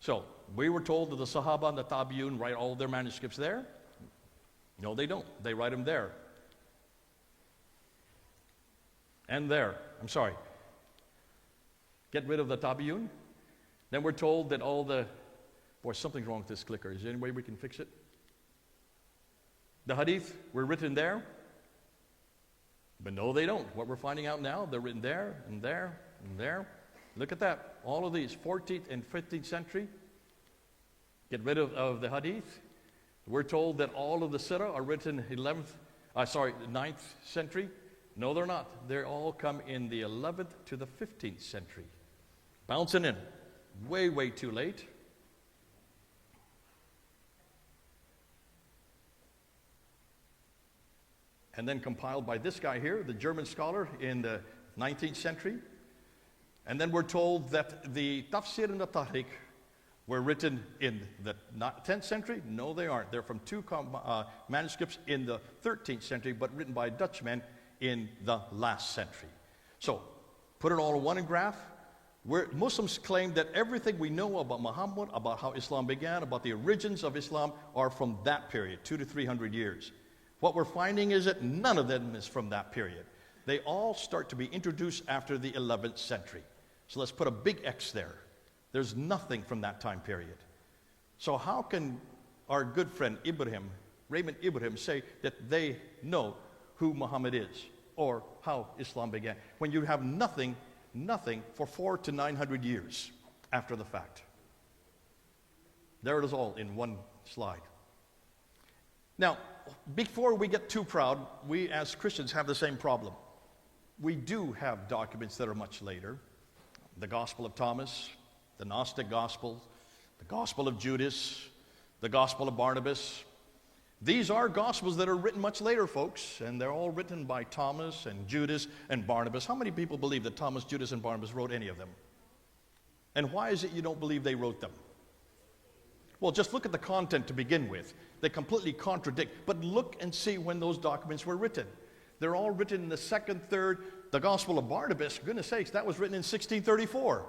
[SPEAKER 1] So, we were told that the Sahaba and the Tabi'un write all their manuscripts there. No, they don't. They write them there. And there. I'm sorry. Get rid of the Tabi'un. Then we're told that all the... Boy, something's wrong with this clicker. Is there any way we can fix it? The Hadith were written there. But no, they don't. What we're finding out now, they're written there, and there, and there. Look at that. All of these, 14th and 15th century. Get rid of the Hadith. We're told that all of the Sirah are written 9th century. No, they're not. They all come in the 11th to the 15th century. Bouncing in. Way, way too late. And then compiled by this guy here, the German scholar, in the 19th century. And then we're told that the Tafsir and the Tariq were written in the 10th century. No, they aren't. They're from two manuscripts in the 13th century, but written by Dutchmen in the last century. So, put it all in one graph. Muslims claim that everything we know about Muhammad, about how Islam began, about the origins of Islam, are from that period, 200 to 300 years. What we're finding is that none of them is from that period. They all start to be introduced after the 11th century. So let's put a big X there. There's nothing from that time period. So how can our good friend Raymond Ibrahim, say that they know who Muhammad is or how Islam began, when you have nothing for 400 to 900 years after the fact? There it is all in one slide. Now, before we get too proud, we as Christians have the same problem. We do have documents that are much later. The Gospel of Thomas, the Gnostic Gospel, the Gospel of Judas, the Gospel of Barnabas. These are Gospels that are written much later, folks, and they're all written by Thomas and Judas and Barnabas. How many people believe that Thomas, Judas, and Barnabas wrote any of them? And why is it you don't believe they wrote them? Well, just look at the content to begin with. They completely contradict. But look and see when those documents were written. They're all written in the 2nd, 3rd. The Gospel of Barnabas, goodness sakes, that was written in 1634.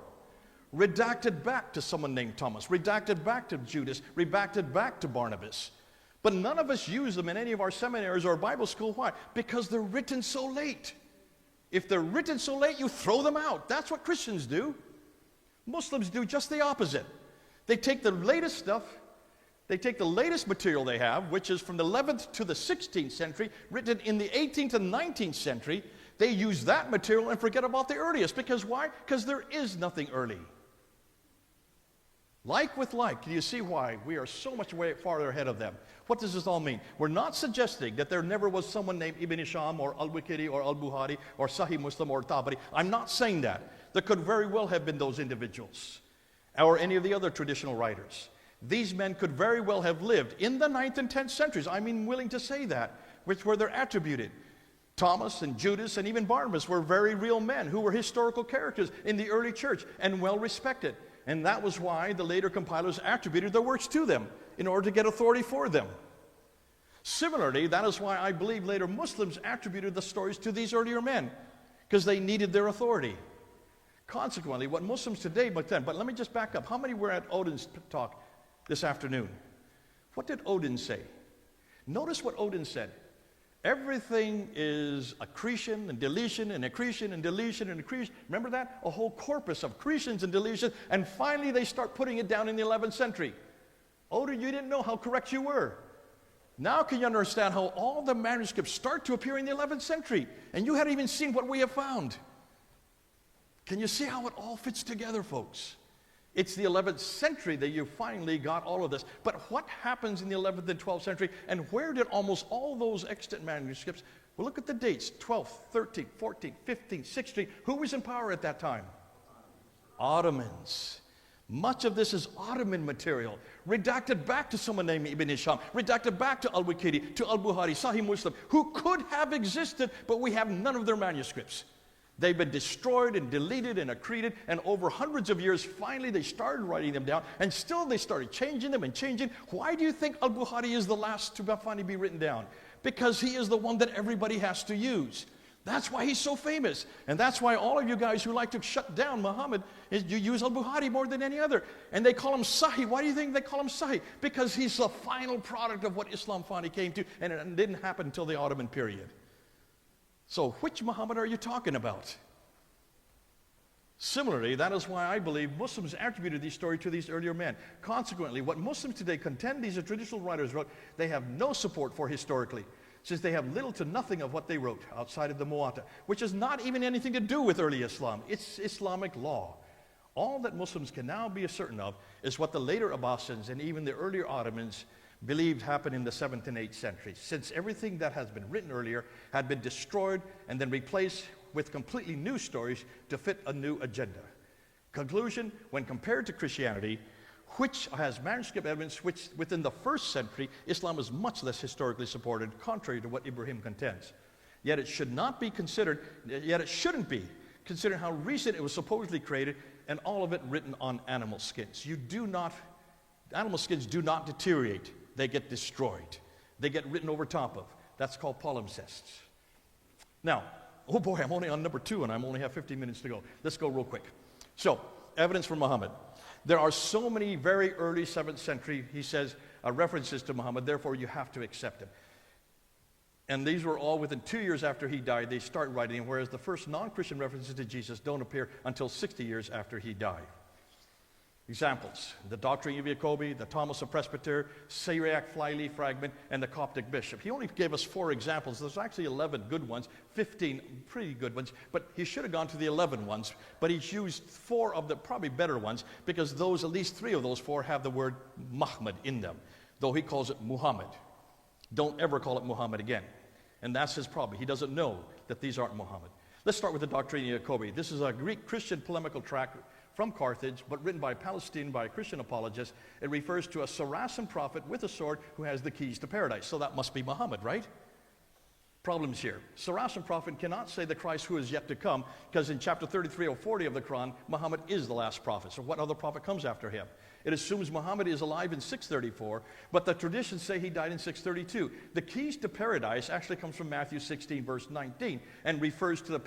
[SPEAKER 1] Redacted back to someone named Thomas. Redacted back to Judas. Redacted back to Barnabas. But none of us use them in any of our seminaries or Bible school. Why? Because they're written so late. If they're written so late, you throw them out. That's what Christians do. Muslims do just the opposite. They take the latest stuff, they take the latest material they have, which is from the 11th to the 16th century, written in the 18th and 19th century. They use that material and forget about the earliest. Because why? Because there is nothing early. Like with like, do you see why we are so much way farther ahead of them? What does this all mean? We're not suggesting that there never was someone named Ibn Hisham or Al-Waqidi or Al-Bukhari or Sahih Muslim or Tabari. I'm not saying that. There could very well have been those individuals, or any of the other traditional writers. These men could very well have lived in the 9th and 10th centuries. I'm willing to say that, which were they're attributed. Thomas and Judas and even Barnabas were very real men who were historical characters in the early church and well respected. And that was why the later compilers attributed their works to them in order to get authority for them. Similarly, that is why I believe later Muslims attributed the stories to these earlier men, because they needed their authority. Consequently, what Muslims today, but let me just back up. How many were at Odin's talk this afternoon? What did Odin say? Notice what Odin said. Everything is accretion and deletion and accretion and deletion and accretion. Remember that? A whole corpus of accretions and deletions, and finally they start putting it down in the 11th century. Odin, you didn't know how correct you were. Now can you understand how all the manuscripts start to appear in the 11th century? And you hadn't even seen what we have found. Can you see how it all fits together, folks? It's the 11th century that you finally got all of this. But what happens in the 11th and 12th century, and where did almost all those extant manuscripts? Well, look at the dates, 12th, 13th, 14th, 15th, 16th. Who was in power at that time? Ottomans. Much of this is Ottoman material, redacted back to someone named Ibn Hisham, redacted back to Al-Waqidi, to Al-Bukhari, Sahih Muslim, who could have existed, but we have none of their manuscripts. They've been destroyed and deleted and accreted, and over hundreds of years, finally they started writing them down, and still they started changing them and changing. Why do you think Al-Bukhari is the last to finally be written down? Because he is the one that everybody has to use. That's why he's so famous. And that's why all of you guys who like to shut down Muhammad, you use Al-Bukhari more than any other. And they call him Sahih. Why do you think they call him Sahih? Because he's the final product of what Islam finally came to, and it didn't happen until the Ottoman period. So which Muhammad are you talking about? Similarly, that is why I believe Muslims attributed these stories to these earlier men. Consequently, what Muslims today contend these traditional writers wrote, they have no support for historically, since they have little to nothing of what they wrote outside of the Muwatta, which has not even anything to do with early Islam. It's Islamic law. All that Muslims can now be certain of is what the later Abbasids and even the earlier Ottomans believed happened in the 7th and 8th centuries, since everything that has been written earlier had been destroyed and then replaced with completely new stories to fit a new agenda. Conclusion, when compared to Christianity, which has manuscript evidence which within the 1st century, Islam is much less historically supported, contrary to what Ibrahim contends. Yet it should not be considered, yet it shouldn't be, considering how recent it was supposedly created, and all of it written on animal skins. Animal skins do not deteriorate, they get destroyed. They get written over top of. That's called palimpsests. Now, oh boy, I'm only on number 2 and I only have 15 minutes to go. Let's go real quick. So, evidence for Muhammad. There are so many very early 7th century, he says, references to Muhammad, therefore you have to accept him. And these were all within 2 years after he died, they start writing him, whereas the first non-Christian references to Jesus don't appear until 60 years after he died. Examples, the Doctrine of Jacobi, the Thomas of Presbyter, Syriac Flyleaf fragment, and the Coptic bishop. He only gave us 4 examples. There's actually 11 good ones, 15 pretty good ones, but he should have gone to the 11 ones, but he's used 4 of the probably better ones, because those, at least 3 of those 4 have the word Muhammad in them, though he calls it Muhammad. Don't ever call it Muhammad again. And that's his problem. He doesn't know that these aren't Muhammad. Let's start with the Doctrine of Jacobi. This is a Greek Christian polemical tract from Carthage, but written by Palestine by a Christian apologist. It refers to a Saracen prophet with a sword who has the keys to paradise. So that must be Muhammad, right? Problems here. Saracen prophet cannot say the Christ who is yet to come, because in chapter 33 or 40 of the Quran, Muhammad is the last prophet. So what other prophet comes after him? It assumes Muhammad is alive in 634, but the traditions say he died in 632. The keys to paradise actually comes from Matthew 16, verse 19, and refers to the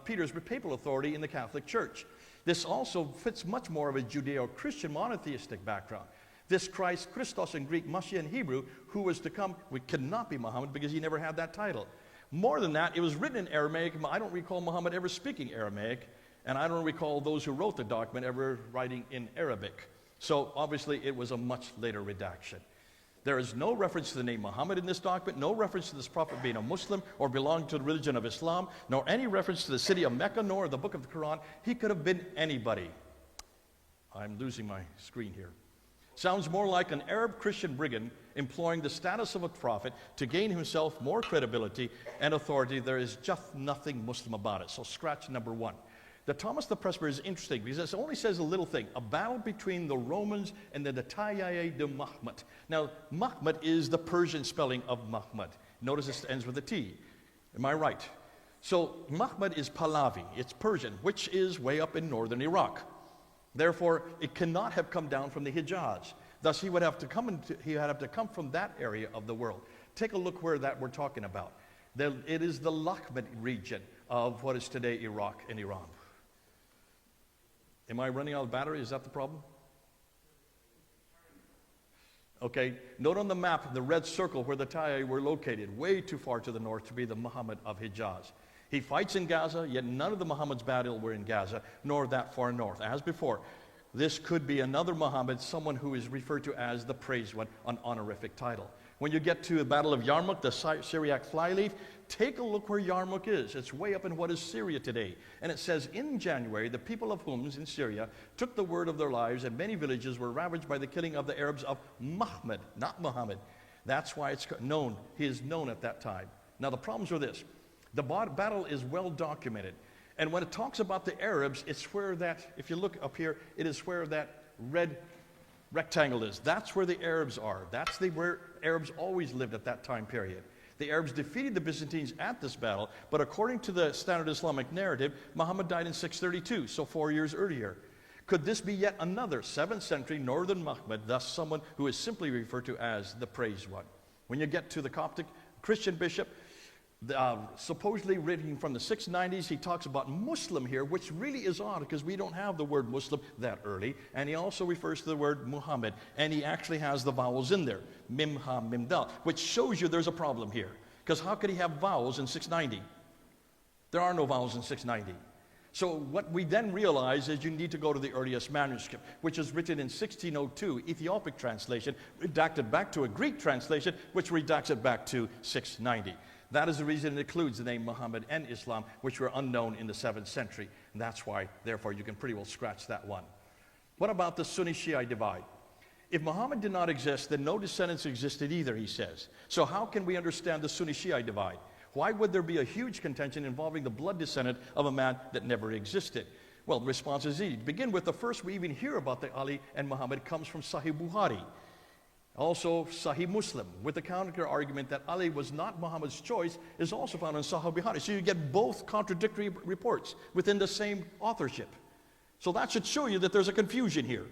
[SPEAKER 1] Peter's papal authority in the Catholic Church. This also fits much more of a Judeo-Christian monotheistic background. This Christ, Christos in Greek, Mashiach in Hebrew, who was to come, cannot be Muhammad because he never had that title. More than that, it was written in Aramaic. I don't recall Muhammad ever speaking Aramaic, and I don't recall those who wrote the document ever writing in Arabic. So obviously it was a much later redaction. There is no reference to the name Muhammad in this document, no reference to this prophet being a Muslim or belonging to the religion of Islam, nor any reference to the city of Mecca, nor the book of the Quran. He could have been anybody. I'm losing my screen here. Sounds more like an Arab Christian brigand employing the status of a prophet to gain himself more credibility and authority. There is just nothing Muslim about it. So scratch number 1. The Thomas the Presbyter is interesting because it only says a little thing, a battle between the Romans and the Tayyaye de Mahmud. Now, Mahmud is the Persian spelling of Muhammad. Notice this ends with a T. Am I right? So Mahmud is Pahlavi, it's Persian, which is way up in northern Iraq. Therefore, it cannot have come down from the Hijaz. Thus, he would have to come from that area of the world. Take a look where that we're talking about. It is the Lakhmid region of what is today Iraq and Iran. Am I running out of battery? Is that the problem? Okay, note on the map the red circle where the Tayyaye were located, way too far to the north to be the Muhammad of Hijaz. He fights in Gaza, yet none of the Muhammad's battle were in Gaza, nor that far north. As before, this could be another Muhammad, someone who is referred to as the praised one, an honorific title. When you get to the Battle of Yarmouk, the Syriac flyleaf, take a look where Yarmouk is. It's way up in what is Syria today. And it says, in January, the people of Homs in Syria took the word of their lives, and many villages were ravaged by the killing of the Arabs of Mahmud, not Muhammad. That's why it's known. He is known at that time. Now, the problems are this. The battle is well documented. And when it talks about the Arabs, it's where that, if you look up here, it is where that red rectangle is. That's where the Arabs are. That's where Arabs always lived at that time period. The Arabs defeated the Byzantines at this battle, but according to the standard Islamic narrative, Muhammad died in 632, so 4 years earlier. Could this be yet another 7th century northern Muhammad, thus someone who is simply referred to as the praised one? When you get to the Coptic Christian bishop, supposedly written from the 690s, he talks about Muslim here, which really is odd because we don't have the word Muslim that early. And he also refers to the word Muhammad, and he actually has the vowels in there, Mim, Ha, Mim, Dal, which shows you there's a problem here. Because how could he have vowels in 690? There are no vowels in 690. So what we then realize is you need to go to the earliest manuscript, which is written in 1602, Ethiopic translation, redacted back to a Greek translation, which redacts it back to 690. That is the reason it includes the name Muhammad and Islam, which were unknown in the 7th century. And that's why, therefore, you can pretty well scratch that one. What about the Sunni-Shia divide? If Muhammad did not exist, then no descendants existed either, he says. So how can we understand the Sunni-Shia divide? Why would there be a huge contention involving the blood descendant of a man that never existed? Well, the response is easy. To begin with, the first we even hear about the Ali and Muhammad comes from Sahih Bukhari. Also, Sahih Muslim, with the counter argument that Ali was not Muhammad's choice, is also found in Sahih Bukhari. So you get both contradictory reports within the same authorship. So that should show you that there's a confusion here.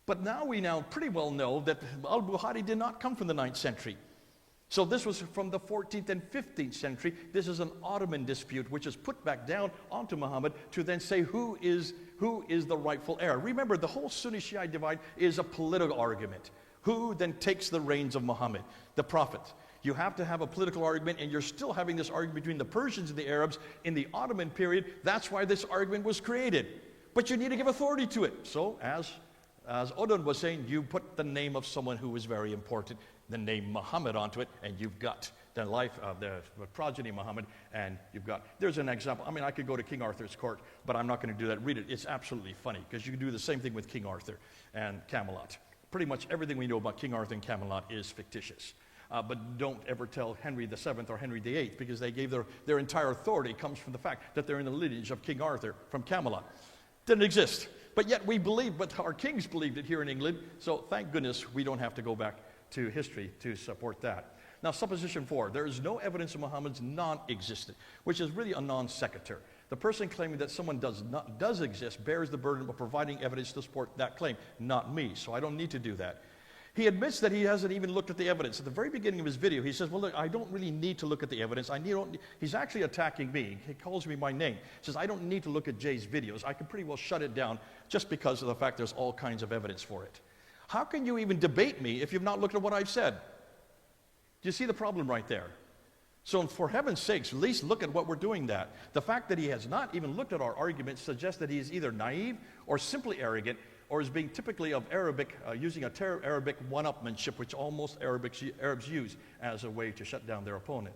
[SPEAKER 1] But now we pretty well know that al-Bukhari did not come from the 9th century. So this was from the 14th and 15th century. This is an Ottoman dispute, which is put back down onto Muhammad to then say who is the rightful heir. Remember, the whole Sunni-Shia divide is a political argument. Who then takes the reins of Muhammad, the prophet? You have to have a political argument, and you're still having this argument between the Persians and the Arabs in the Ottoman period. That's why this argument was created. But you need to give authority to it. So, as Odon was saying, you put the name of someone who was very important, the name Muhammad onto it, and you've got the life of the progeny Muhammad, and you've got, there's an example. I mean, I could go to King Arthur's court, but I'm not going to do that. Read it. It's absolutely funny, because you can do the same thing with King Arthur and Camelot. Pretty much everything we know about King Arthur and Camelot is fictitious. But don't ever tell Henry VII or Henry VIII, because they gave their entire authority comes from the fact that they're in the lineage of King Arthur from Camelot. Didn't exist. But yet we believe, but our kings believed it here in England, so thank goodness we don't have to go back to history to support that. Now, supposition 4, there is no evidence of Muhammad's non-existence, which is really a non sequitur. The person claiming that someone does exist bears the burden of providing evidence to support that claim, not me, so I don't need to do that. He admits that he hasn't even looked at the evidence. At the very beginning of his video, he says, well, look, I don't really need to look at the evidence. He's actually attacking me. He calls me by name. He says, I don't need to look at Jay's videos. I can pretty well shut it down just because of the fact there's all kinds of evidence for it. How can you even debate me if you've not looked at what I've said? Do you see the problem right there? So for heaven's sakes, at least look at what we're doing that. The fact that he has not even looked at our arguments suggests that he is either naive or simply arrogant, or is being typically of Arabic, using a Arabic one-upmanship, which almost Arabs use as a way to shut down their opponent.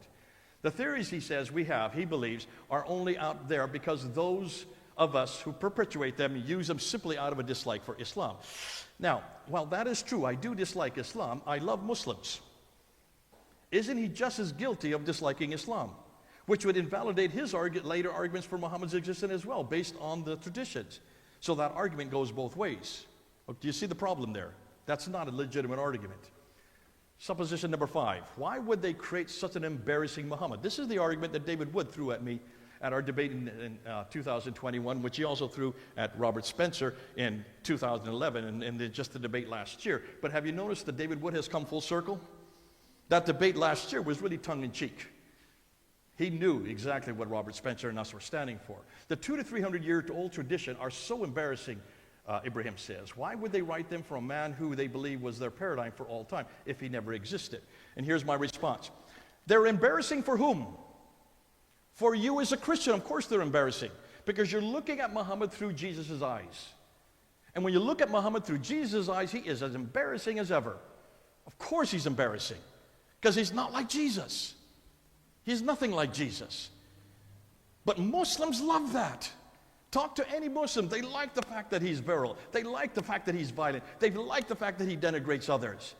[SPEAKER 1] The theories, he says, he believes, are only out there because those of us who perpetuate them use them simply out of a dislike for Islam. Now, while that is true, I do dislike Islam, I love Muslims. Isn't he just as guilty of disliking Islam? Which would invalidate his later arguments for Muhammad's existence as well, based on the traditions. So that argument goes both ways. Do you see the problem there? That's not a legitimate argument. Supposition number 5. Why would they create such an embarrassing Muhammad? This is the argument that David Wood threw at me at our debate in 2021, which he also threw at Robert Spencer in 2011, and just the debate last year. But have you noticed that David Wood has come full circle? That debate last year was really tongue-in-cheek. He knew exactly what Robert Spencer and us were standing for. The 200 to 300-year-old tradition are so embarrassing, Ibrahim says. Why would they write them for a man who they believe was their paradigm for all time if he never existed? And here's my response. They're embarrassing for whom? For you as a Christian, of course they're embarrassing, because you're looking at Muhammad through Jesus' eyes. And when you look at Muhammad through Jesus' eyes, he is as embarrassing as ever. Of course he's embarrassing, because he's not like Jesus. He's nothing like Jesus. But Muslims love that. Talk to any Muslim. They like the fact that he's virile. They like the fact that he's violent. They like the fact that he denigrates others.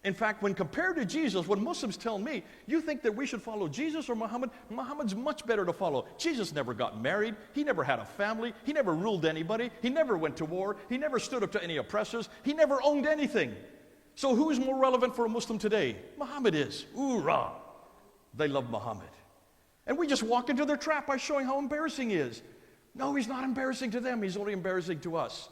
[SPEAKER 1] In fact, when compared to Jesus, when Muslims tell me, you think that we should follow Jesus or Muhammad? Muhammad's much better to follow. Jesus never got married. He never had a family. He never ruled anybody. He never went to war. He never stood up to any oppressors. He never owned anything. So who's more relevant for a Muslim today? Muhammad is. Hoorah! They love Muhammad. And we just walk into their trap by showing how embarrassing he is. No, he's not embarrassing to them. He's only embarrassing to us.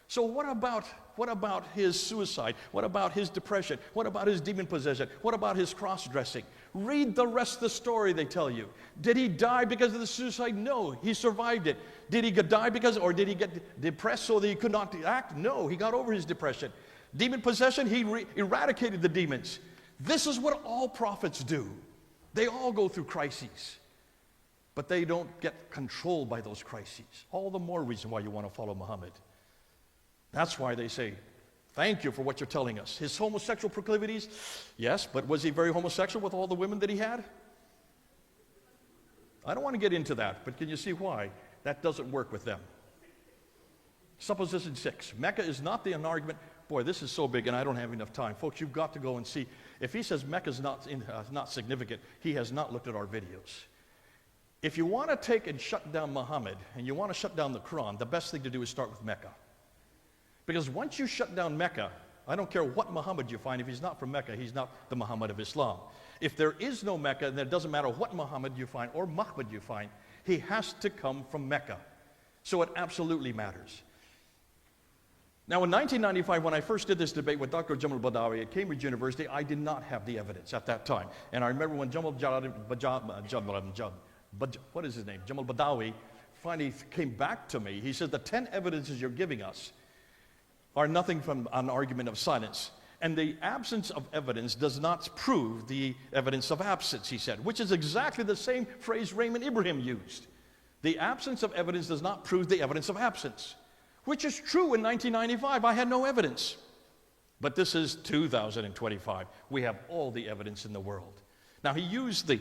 [SPEAKER 1] So what about his suicide? What about his depression? What about his demon possession? What about his cross-dressing? Read the rest of the story, they tell you. Did he die because of the suicide? No, he survived it. Did he die or did he get depressed so that he could not act? No, he got over his depression. Demon possession, he eradicated the demons. This is what all prophets do. They all go through crises. But they don't get controlled by those crises. All the more reason why you want to follow Muhammad. That's why they say, thank you for what you're telling us. His homosexual proclivities, yes, but was he very homosexual with all the women that he had? I don't want to get into that, but can you see why? That doesn't work with them. Supposition 6, Mecca is not an argument. Boy, this is so big and I don't have enough time. Folks, you've got to go and see. If he says Mecca is not significant, he has not looked at our videos. If you want to take and shut down Muhammad, and you want to shut down the Quran, the best thing to do is start with Mecca. Because once you shut down Mecca, I don't care what Muhammad you find, if he's not from Mecca, he's not the Muhammad of Islam. If there is no Mecca, then it doesn't matter what Muhammad you find or Muhammad you find, he has to come from Mecca. So it absolutely matters. Now in 1995, when I first did this debate with Dr. Jamal Badawi at Cambridge University, I did not have the evidence at that time. And I remember when Jamal Badawi finally came back to me, he said, the 10 evidences you're giving us are nothing from an argument of silence. And the absence of evidence does not prove the evidence of absence, he said, which is exactly the same phrase Raymond Ibrahim used. The absence of evidence does not prove the evidence of absence, which is true in 1995. I had no evidence. But this is 2025. We have all the evidence in the world. Now, he used the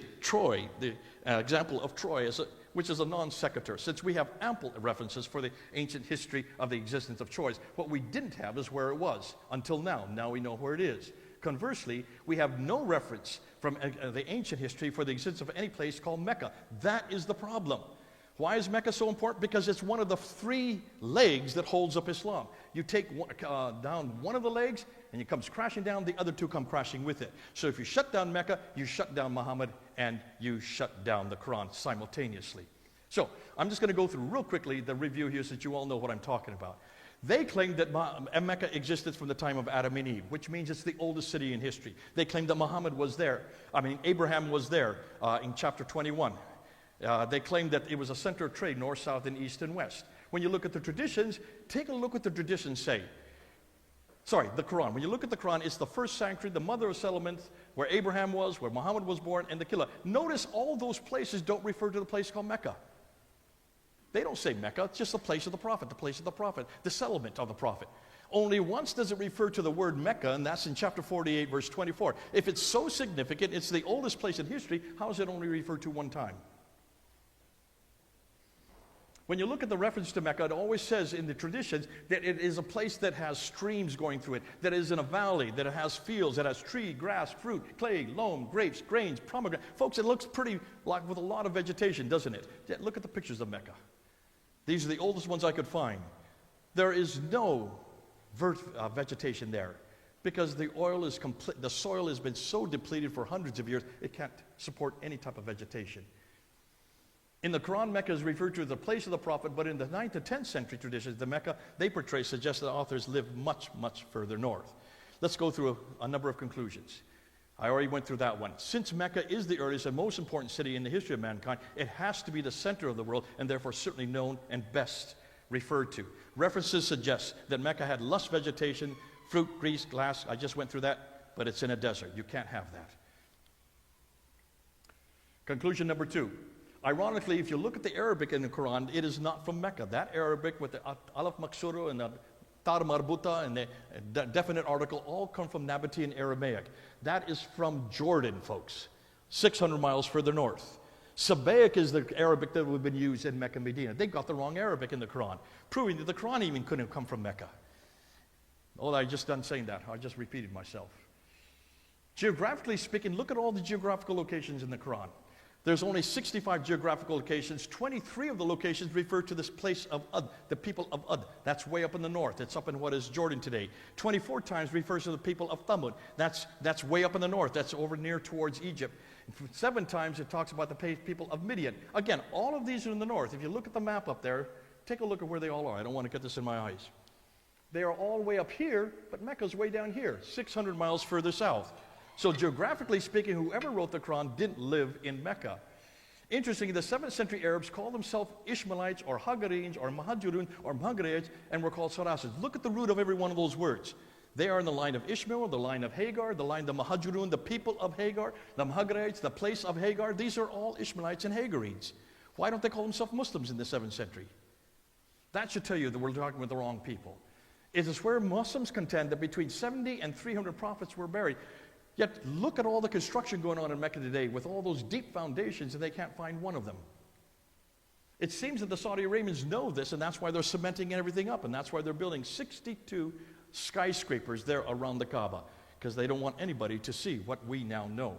[SPEAKER 1] example of Troy, which is a non sequitur, since we have ample references for the ancient history of the existence of Troy. What we didn't have is where it was until now. Now we know where it is. Conversely, we have no reference from the ancient history for the existence of any place called Mecca. That is the problem. Why is Mecca so important? Because it's one of the 3 legs that holds up Islam. You take down one of the legs, and it comes crashing down, the other 2 come crashing with it. So if you shut down Mecca, you shut down Muhammad, and you shut down the Quran simultaneously. So I'm just going to go through real quickly the review here so that you all know what I'm talking about. They claim that Mecca existed from the time of Adam and Eve, which means it's the oldest city in history. They claim that Muhammad was there. Abraham was there in chapter 21. They claim that it was a center of trade, north, south, and east and west. When you look at the traditions, take a look what the traditions say. The Quran. When you look at the Quran, it's the first sanctuary, the mother of settlement, where Abraham was, where Muhammad was born, and the Qibla. Notice all those places don't refer to the place called Mecca. They don't say Mecca, it's just the place of the prophet, the settlement of the prophet. Only once does it refer to the word Mecca, and that's in chapter 48, verse 24. If it's so significant, it's the oldest place in history, how is it only referred to one time? When you look at the reference to Mecca, it always says in the traditions that it is a place that has streams going through it, that it is in a valley, that it has fields, that has tree, grass, fruit, clay, loam, grapes, grains, pomegranate. Folks, it looks pretty like with a lot of vegetation, doesn't it? Yeah, look at the pictures of Mecca. These are the oldest ones I could find. There is no vegetation there because the soil has been so depleted for hundreds of years, it can't support any type of vegetation. In the Quran, Mecca is referred to as the place of the prophet, but in the 9th to 10th century traditions, the Mecca they portray suggests that authors lived much, much further north. Let's go through a number of conclusions. I already went through that one. Since Mecca is the earliest and most important city in the history of mankind, it has to be the center of the world and therefore certainly known and best referred to. References suggest that Mecca had lush vegetation, fruit, grease, glass. I just went through that, but it's in a desert. You can't have that. Conclusion number 2. Ironically, if you look at the Arabic in the Quran, it is not from Mecca. That Arabic with the Alaf Maksuro and the Tar Marbuta and the definite article all come from Nabatean Aramaic. That is from Jordan, folks, 600 miles further north. Sabbaic is the Arabic that would have been used in Mecca and Medina. They got the wrong Arabic in the Quran, proving that the Quran even couldn't have come from Mecca. Oh, I just done saying that. I just repeated myself. Geographically speaking, look at all the geographical locations in the Quran. There's only 65 geographical locations. 23 of the locations refer to this place of Ud, the people of Ud. That's way up in the north. It's up in what is Jordan today. 24 times refers to the people of Thamud. That's way up in the north. That's over near towards Egypt. 7 times it talks about the people of Midian. Again, all of these are in the north. If you look at the map up there, take a look at where they all are. I don't want to get this in my eyes. They are all way up here, but Mecca's way down here, 600 miles further south. So geographically speaking, whoever wrote the Quran didn't live in Mecca. Interestingly, the 7th century Arabs called themselves Ishmaelites or Hagarenes or Mahajurun or Magharites and were called Saracens. Look at the root of every one of those words. They are in the line of Ishmael, the line of Hagar, the line of the Mahajurun, the people of Hagar, the Magharites, the place of Hagar. These are all Ishmaelites and Hagarenes. Why don't they call themselves Muslims in the 7th century? That should tell you that we're talking with the wrong people. It is where Muslims contend that between 70 and 300 prophets were buried. Yet look at all the construction going on in Mecca today with all those deep foundations, and they can't find one of them. It seems that the Saudi Arabians know this, and that's why they're cementing everything up, and that's why they're building 62 skyscrapers there around the Kaaba, because they don't want anybody to see what we now know.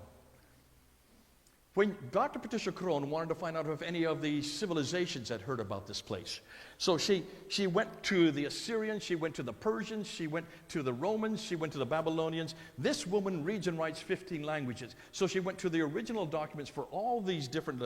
[SPEAKER 1] When Dr. Patricia Crone wanted to find out if any of the civilizations had heard about this place. So she went to the Assyrians, she went to the Persians, she went to the Romans, she went to the Babylonians. This woman reads and writes 15 languages. So she went to the original documents for all these different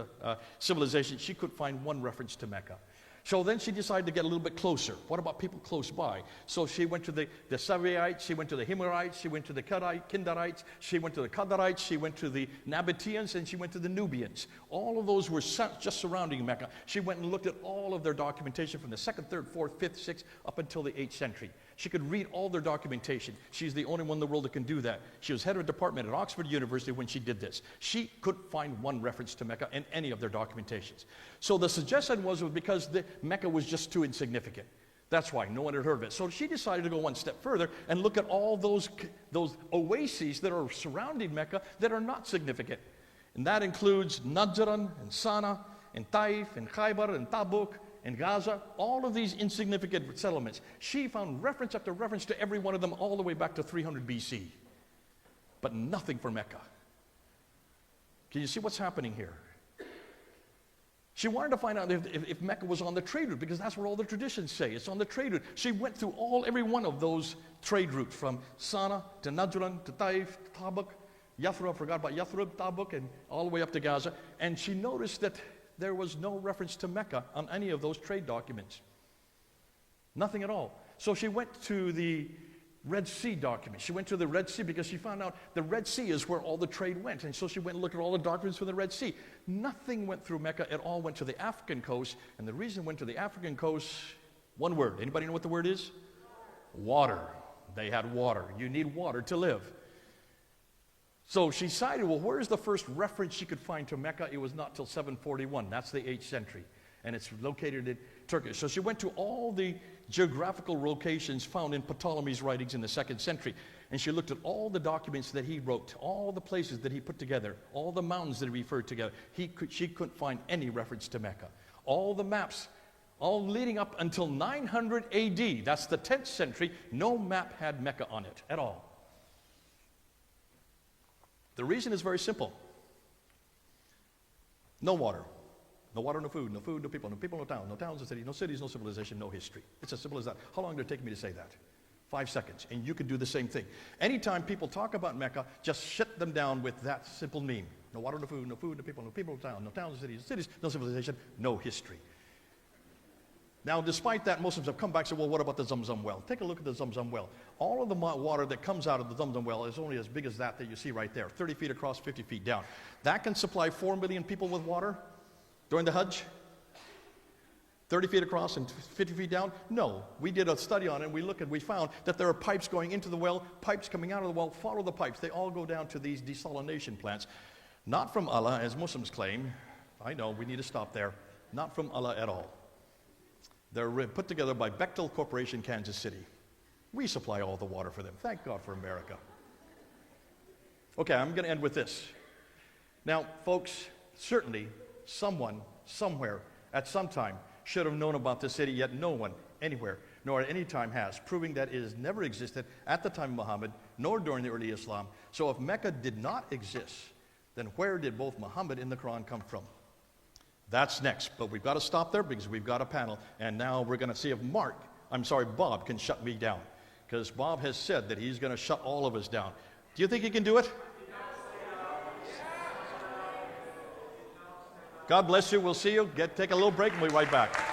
[SPEAKER 1] civilizations. She could find one reference to Mecca. So then she decided to get a little bit closer. What about people close by? So she went to the Savaites, she went to the Himyarites, she went to the Kindarites, she went to the Qadarites, she went to the Nabateans, and she went to the Nubians. All of those were just surrounding Mecca. She went and looked at all of their documentation from the 2nd, 3rd, 4th, 5th, 6th, up until the 8th century. She could read all their documentation. She's the only one in the world that can do that. She was head of a department at Oxford University when she did this. She couldn't find one reference to Mecca in any of their documentations. So the suggestion was because Mecca was just too insignificant. That's why no one had heard of it. So she decided to go one step further and look at all those oases that are surrounding Mecca that are not significant. And that includes Najran and Sana and Taif and Khaybar and Tabuk and Gaza, all of these insignificant settlements. She found reference after reference to every one of them all the way back to 300 BC. But nothing for Mecca. Can you see what's happening here? She wanted to find out if Mecca was on the trade route, because that's what all the traditions say. It's on the trade route. She went through every one of those trade routes, from Sana to Najran to Taif, to Tabuk, Yathrib, forgot about Yathrib, Tabuk, and all the way up to Gaza. And she noticed that there was no reference to Mecca on any of those trade documents. Nothing at all. So she went to the Red Sea document. She went to the Red Sea because she found out the Red Sea is where all the trade went. And so she went and looked at all the documents for the Red Sea. Nothing went through Mecca. It all went to the African coast. And the reason it went to the African coast, one word. Anybody know what the word is? Water. They had water. You need water to live. So she decided, well, where's the first reference she could find to Mecca? It was not till 741. That's the 8th century. And it's located in Turkey. So she went to all the geographical locations found in Ptolemy's writings in the 2nd century. And she looked at all the documents that he wrote, all the places that he put together, all the mountains that he referred together. She couldn't find any reference to Mecca. All the maps, all leading up until 900 AD, that's the 10th century, no map had Mecca on it at all. The reason is very simple. No water. No water, no food, no people, no town, no towns, no cities, no civilization, no history. It's as simple as that. How long did it take me to say that? 5 seconds. And you could do the same thing. Anytime people talk about Mecca, just shut them down with that simple meme. No water, no food, no people, no town, no towns, no cities, no civilization, no history. Now, despite that, Muslims have come back and said, well, what about the Zamzam well? Take a look at the Zamzam well. All of the water that comes out of the Zamzam well is only as big as that you see right there, 30 feet across, 50 feet down. That can supply 4 million people with water during the Hajj? 30 feet across and 50 feet down? No. We did a study on it, and we found that there are pipes going into the well, pipes coming out of the well. Follow the pipes. They all go down to these desalination plants. Not from Allah, as Muslims claim. I know, we need to stop there. Not from Allah at all. They're put together by Bechtel Corporation, Kansas City. We supply all the water for them. Thank God for America. Okay, I'm going to end with this. Now, folks, certainly someone, somewhere, at some time, should have known about the city, yet no one, anywhere, nor at any time has, proving that it has never existed at the time of Muhammad, nor during the early Islam. So if Mecca did not exist, then where did both Muhammad and the Quran come from? That's next, but we've got to stop there because we've got a panel, and now we're going to see if Bob can shut me down, because Bob has said that he's going to shut all of us down. Do you think he can do it? God bless you. We'll see you. Take a little break and we'll be right back.